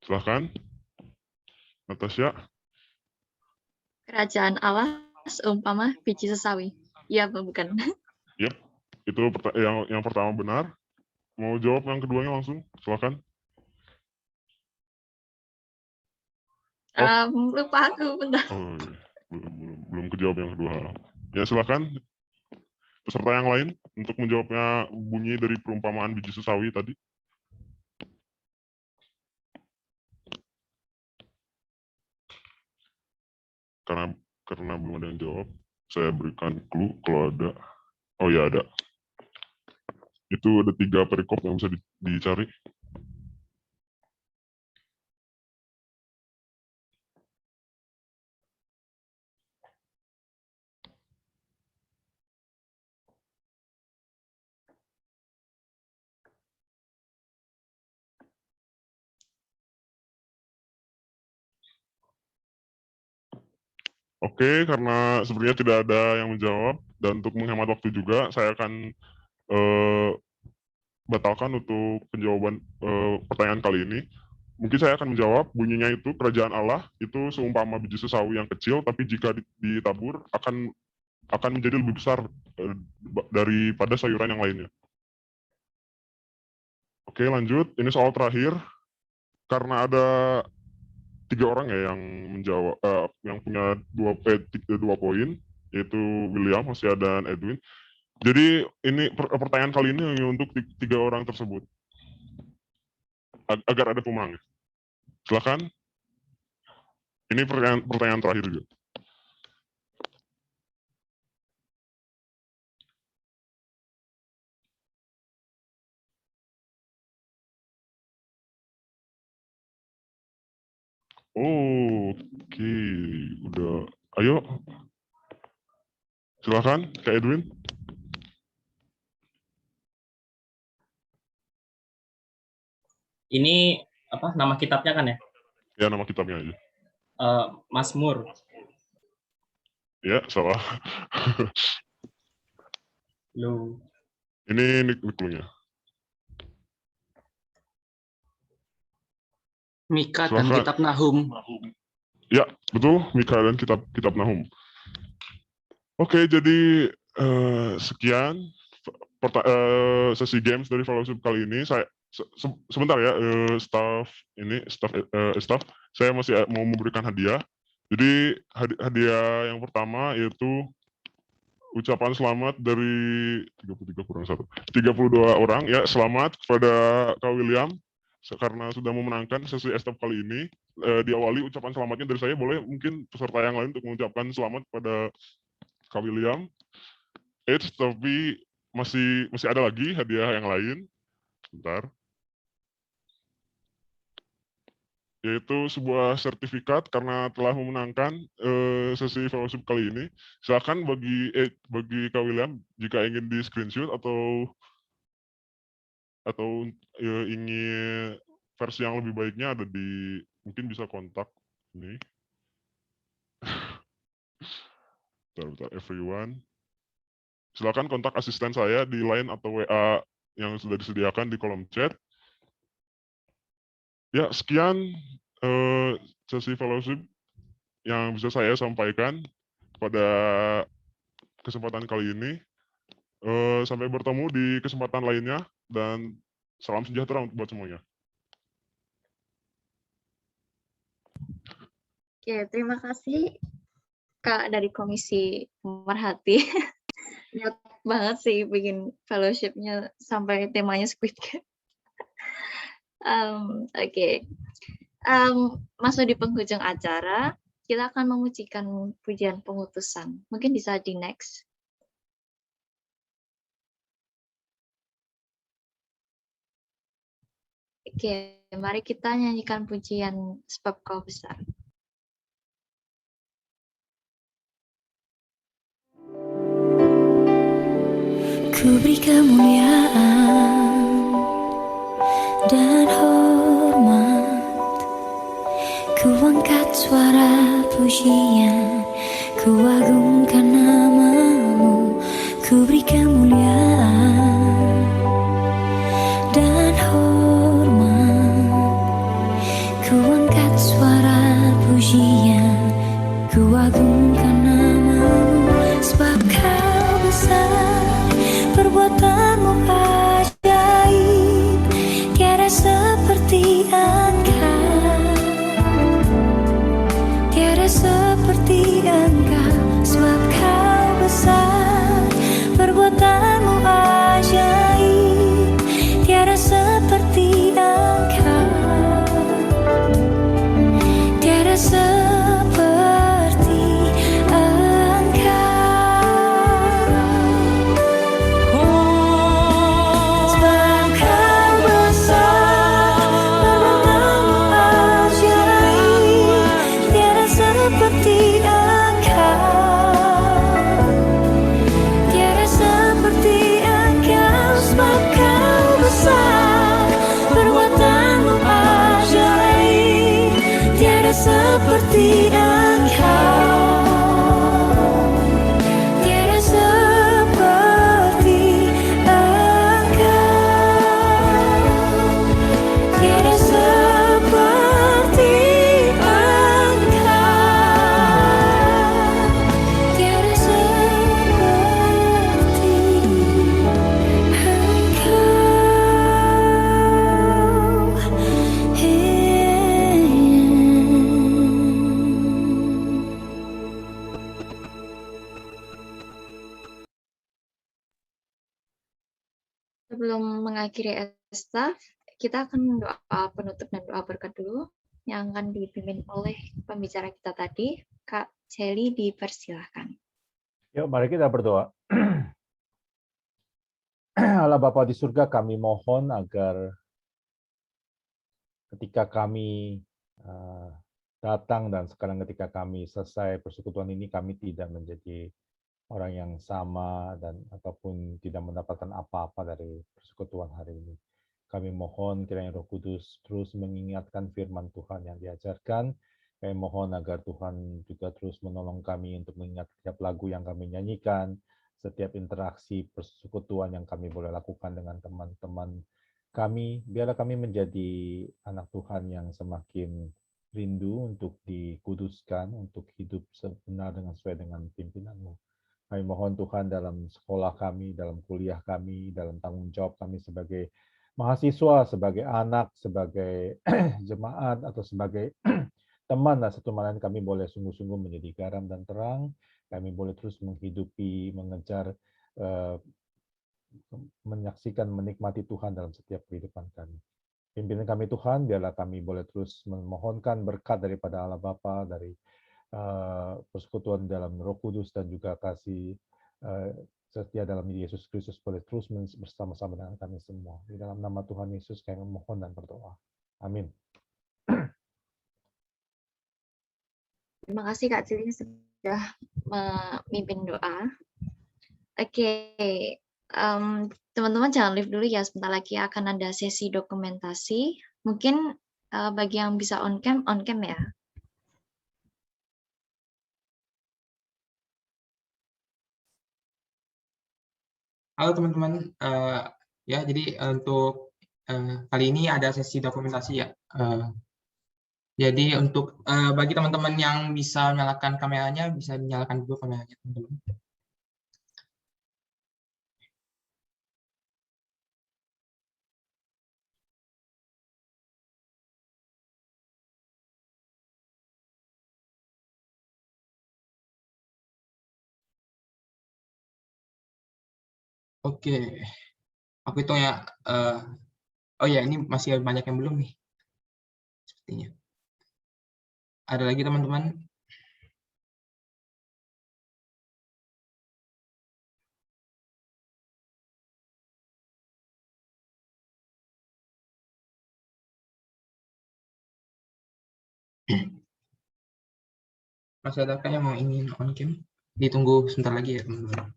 Silahkan. Natasha. Kerajaan Allah seumpama biji sesawi. Iya apa bukan? Yep. Itu yang pertama benar. Mau jawab yang keduanya langsung? Silahkan. Lupa aku bentar. Oh, belum kejawab yang kedua. Ya silahkan. Peserta yang lain untuk menjawabnya bunyi dari perumpamaan biji sesawi tadi. Karena belum ada yang jawab, saya berikan clue kalau ada. Oh ya ada. Itu ada 3 perikop yang bisa dicari. Oke, karena sebenarnya tidak ada yang menjawab, dan untuk menghemat waktu juga, saya akan batalkan untuk penjawaban pertanyaan kali ini. Mungkin saya akan menjawab, bunyinya itu, kerajaan Allah itu seumpama biji sesawi yang kecil, tapi jika ditabur akan menjadi lebih besar daripada sayuran yang lainnya. Oke, lanjut. Ini soal terakhir. Karena ada 3 orang ya yang menjawab, yang punya 2 poin, yaitu William, Hosia, dan Edwin. Jadi ini pertanyaan kali ini hanya untuk 3 orang tersebut, agar ada pemenang. Silakan. Ini pertanyaan terakhir juga. Oke, udah. Ayo, silakan, Kak Edwin. Ini apa nama kitabnya kan ya? Ya, nama kitabnya aja. Mazmur. Ya, salah. Loh. Ini clue-nya. Mika dan kitab Nahum. Ya, betul, Mika dan kitab Nahum. Oke, jadi sekian sesi games dari fellowship kali ini. Saya sebentar ya, staff saya masih mau memberikan hadiah. Jadi hadiah yang pertama yaitu ucapan selamat dari 32 orang ya. Selamat kepada Kak William karena sudah memenangkan sesi estaf kali ini. Diawali ucapan selamatnya dari saya, boleh mungkin peserta yang lain untuk mengucapkan selamat pada Kak William. Tapi masih ada lagi hadiah yang lain. Bentar. Yaitu sebuah sertifikat karena telah memenangkan sesi fellowship kali ini. Silakan bagi Kak William jika ingin di screenshot atau ingin versi yang lebih baiknya ada di, mungkin bisa kontak ini. Bentar, everyone. silakan kontak asisten saya di Line atau WA yang sudah disediakan di kolom chat. Ya, sekian sesi fellowship yang bisa saya sampaikan pada kesempatan kali ini. Sampai bertemu di kesempatan lainnya, dan salam sejahtera buat semuanya. Oke, terima kasih Kak dari Komisi Pemerhati. Niat banget sih bikin fellowship-nya sampai temanya Squid Game. Oke. Masuk di penghujung acara, kita akan mengucikan pujian pengutusan. Mungkin bisa di next. Oke, mari kita nyanyikan pujian sebab Kau besar. Ku beri kemuliaan dan hormat, ku angkat suara pujian, ku agungkan nama-Mu, ku beri kemuliaan dan hormat, ku angkat suara pujian, ku agungkan nama-Mu, sebab Kau besar, perbuatan-Mu ajaib, tiada seperti Engkau, tiada seperti Engkau, sebab Kau besar, perbuatan-Mu ajaib, tiada seperti Engkau, tiada seperti seperti Engkau, tiada seperti Engkau, tiada seperti Engkau, tiada seperti Sebelum mengakhiri estaf, kita akan doa penutup dan doa berkat dulu yang akan dipimpin oleh pembicara kita tadi, Kak Celi, dipersilahkan. Yuk, mari kita berdoa. Allah Bapa di surga, kami mohon agar ketika kami datang dan sekarang ketika kami selesai persekutuan ini, kami tidak menjadi orang yang sama dan ataupun tidak mendapatkan apa-apa dari persekutuan hari ini. Kami mohon kiranya Roh Kudus terus mengingatkan firman Tuhan yang diajarkan. Kami mohon agar Tuhan juga terus menolong kami untuk mengingat setiap lagu yang kami nyanyikan, setiap interaksi persekutuan yang kami boleh lakukan dengan teman-teman kami. Biarlah kami menjadi anak Tuhan yang semakin rindu untuk dikuduskan, untuk hidup sebenar dengan sesuai dengan pimpinan-Mu. Kami mohon Tuhan dalam sekolah kami, dalam kuliah kami, dalam tanggung jawab kami sebagai mahasiswa, sebagai anak, sebagai jemaat, atau sebagai teman, dan satu lain kami boleh sungguh-sungguh menjadi garam dan terang. Kami boleh terus menghidupi, mengejar, menyaksikan, menikmati Tuhan dalam setiap kehidupan kami. Pimpinan kami Tuhan, biarlah kami boleh terus memohonkan berkat daripada Allah Bapa, dari persekutuan dalam Roh Kudus, dan juga kasih setia dalam Yesus Kristus boleh terus bersama-sama dengan kami semua. Di dalam nama Tuhan Yesus kami memohon dan berdoa. Amin. Terima kasih Kak Cili sudah memimpin doa. Oke, teman-teman jangan leave dulu ya, sebentar lagi akan ada sesi dokumentasi. Mungkin bagi yang bisa on cam ya. Halo teman-teman, ya jadi untuk kali ini ada sesi dokumentasi ya. Jadi untuk bagi teman-teman yang bisa menyalakan kameranya, bisa dinyalakan dulu kameranya teman-teman. Oke, aku hitung ya. Oh ya, ini masih banyak yang belum nih, sepertinya. Ada lagi teman-teman? Masih ada yang mau ingin on cam? Ditunggu sebentar lagi ya teman-teman.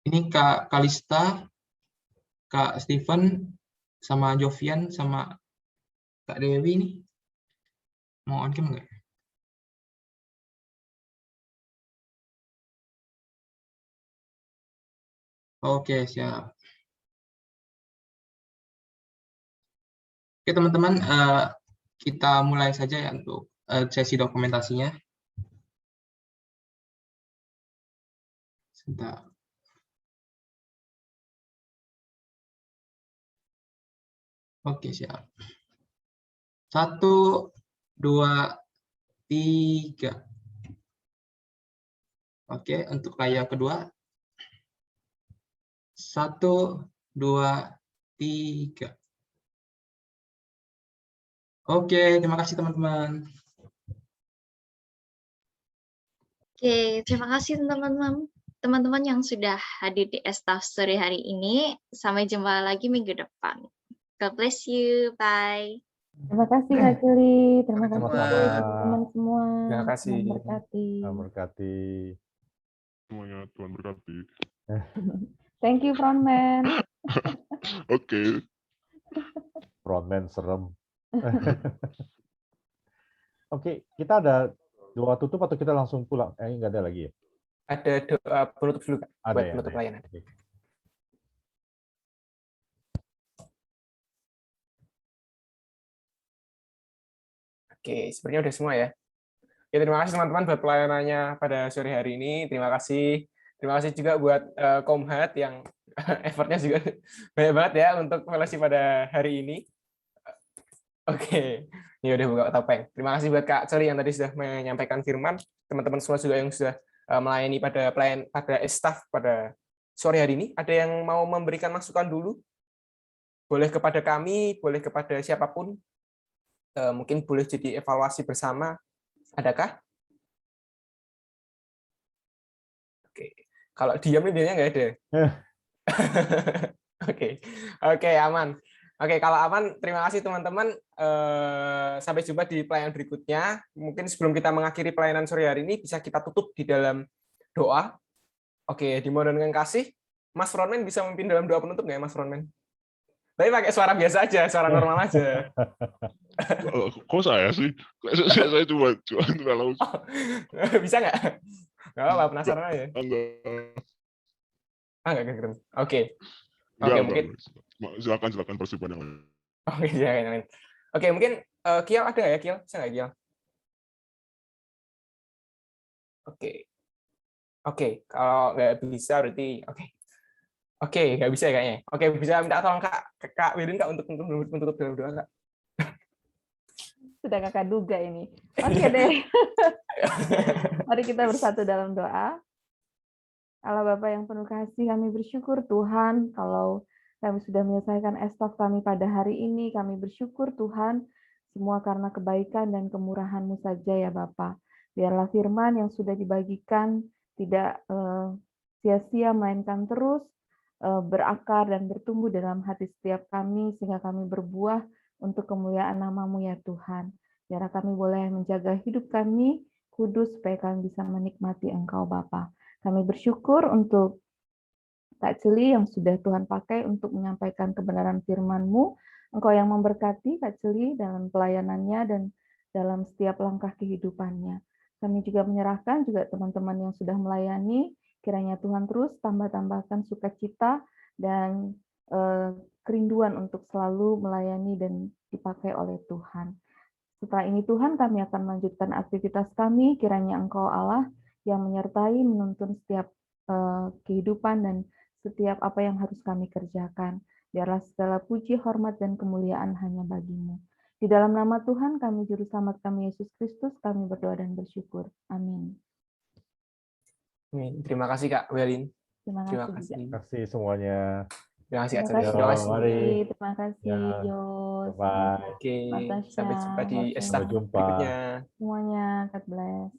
Ini Kak Kalista, Kak Steven, sama Jovian, sama Kak Dewi nih. Mau on cam nggak? Oke, siap. Oke teman-teman, kita mulai saja ya untuk sesi dokumentasinya. Sebentar. Oke, siap. 1, 2, 3. Oke, untuk layar kedua. 1, 2, 3. Oke, terima kasih teman-teman. Oke, terima kasih teman-teman yang sudah hadir di Estaf sore hari ini. Sampai jumpa lagi minggu depan. God bless you. Bye. Terima kasih Kak Cili, terima kasih Sama-sama. teman-teman semua. Terima kasih. Tuhan berkati. Tuhan berkati. Semuanya Tuhan berkati. Thank you frontman. Oke. Frontman serem. Oke, kita ada doa tutup atau kita langsung pulang? Nggak ada lagi ya? Ada doa penutup dulu Kak, Ada buat ya, penutup ada ya. layanan. Oke. Oke, sebenarnya udah semua ya. Ya, terima kasih teman-teman buat pelayanannya pada sore hari ini. Terima kasih. Terima kasih juga buat Komhat yang effortnya juga banyak banget ya untuk fellowship pada hari ini. Oke, ini udah buka topeng. Terima kasih buat Kak Celi yang tadi sudah menyampaikan firman. Teman-teman semua juga yang sudah melayani pada staff pada sore hari ini. Ada yang mau memberikan masukan dulu? Boleh kepada kami, boleh kepada siapapun. Mungkin boleh jadi evaluasi bersama. Adakah? Oke. Kalau diam nih biasanya nggak ada. Oke, aman. Oke, kalau aman, terima kasih teman-teman. Sampai jumpa di pelayanan berikutnya. Mungkin sebelum kita mengakhiri pelayanan sore hari ini, bisa kita tutup di dalam doa. Oke, dimohon dengan kasih. Mas Frontman bisa memimpin dalam doa penutup nggak ya, Mas Frontman? Tapi pakai suara biasa aja, suara normal aja. Kok saya sih? Saya cuma langsung. Bisa nggak? Nggak apa-apa, penasaran aja. Enggak. Oke. Oke, mungkin. Silakan persiapan yang lain. Oke, silakan. Oke, mungkin Kiel ada ya, Kiel? Bisa nggak, Kiel? Oke, kalau nggak bisa berarti Oke, nggak bisa kayaknya. Oke, bisa minta tolong Kak Wirin Kak untuk menutup dalam doa Kak. Sudah Kakak duga ini. Oke deh. Mari kita bersatu dalam doa. Allah Bapa yang penuh kasih, kami bersyukur Tuhan kalau kami sudah menyelesaikan estaf kami pada hari ini. Kami bersyukur Tuhan semua karena kebaikan dan kemurahan-Mu saja ya Bapa. Biarlah firman yang sudah dibagikan tidak sia-sia, melainkan terus berakar dan bertumbuh dalam hati setiap kami, sehingga kami berbuah untuk kemuliaan nama-Mu ya Tuhan. Biarlah kami boleh menjaga hidup kami kudus, supaya kami bisa menikmati Engkau Bapa. Kami bersyukur untuk Kak Celi yang sudah Tuhan pakai untuk menyampaikan kebenaran firman-Mu. Engkau yang memberkati Kak Celi dalam pelayanannya dan dalam setiap langkah kehidupannya. Kami juga menyerahkan juga teman-teman yang sudah melayani, kiranya Tuhan terus tambah-tambahkan sukacita dan kerinduan untuk selalu melayani dan dipakai oleh Tuhan. Setelah ini Tuhan, kami akan melanjutkan aktivitas kami, kiranya Engkau Allah yang menyertai, menuntun setiap kehidupan dan setiap apa yang harus kami kerjakan. Biarlah segala puji, hormat, dan kemuliaan hanya bagi-Mu. Di dalam nama Tuhan kami, Juru Selamat kami, Yesus Kristus, kami berdoa dan bersyukur. Amin. Amin. Terima kasih Kak Welin. Terima kasih. Terima kasih semuanya. Terima kasih Kak Terima Celi. kasih. Terima kasih. Mari. Terima kasih, Yos. Bye. Oke, Natasha, sampai jumpa di Hosea. estaf Sampai jumpa. berikutnya. Semuanya, God bless.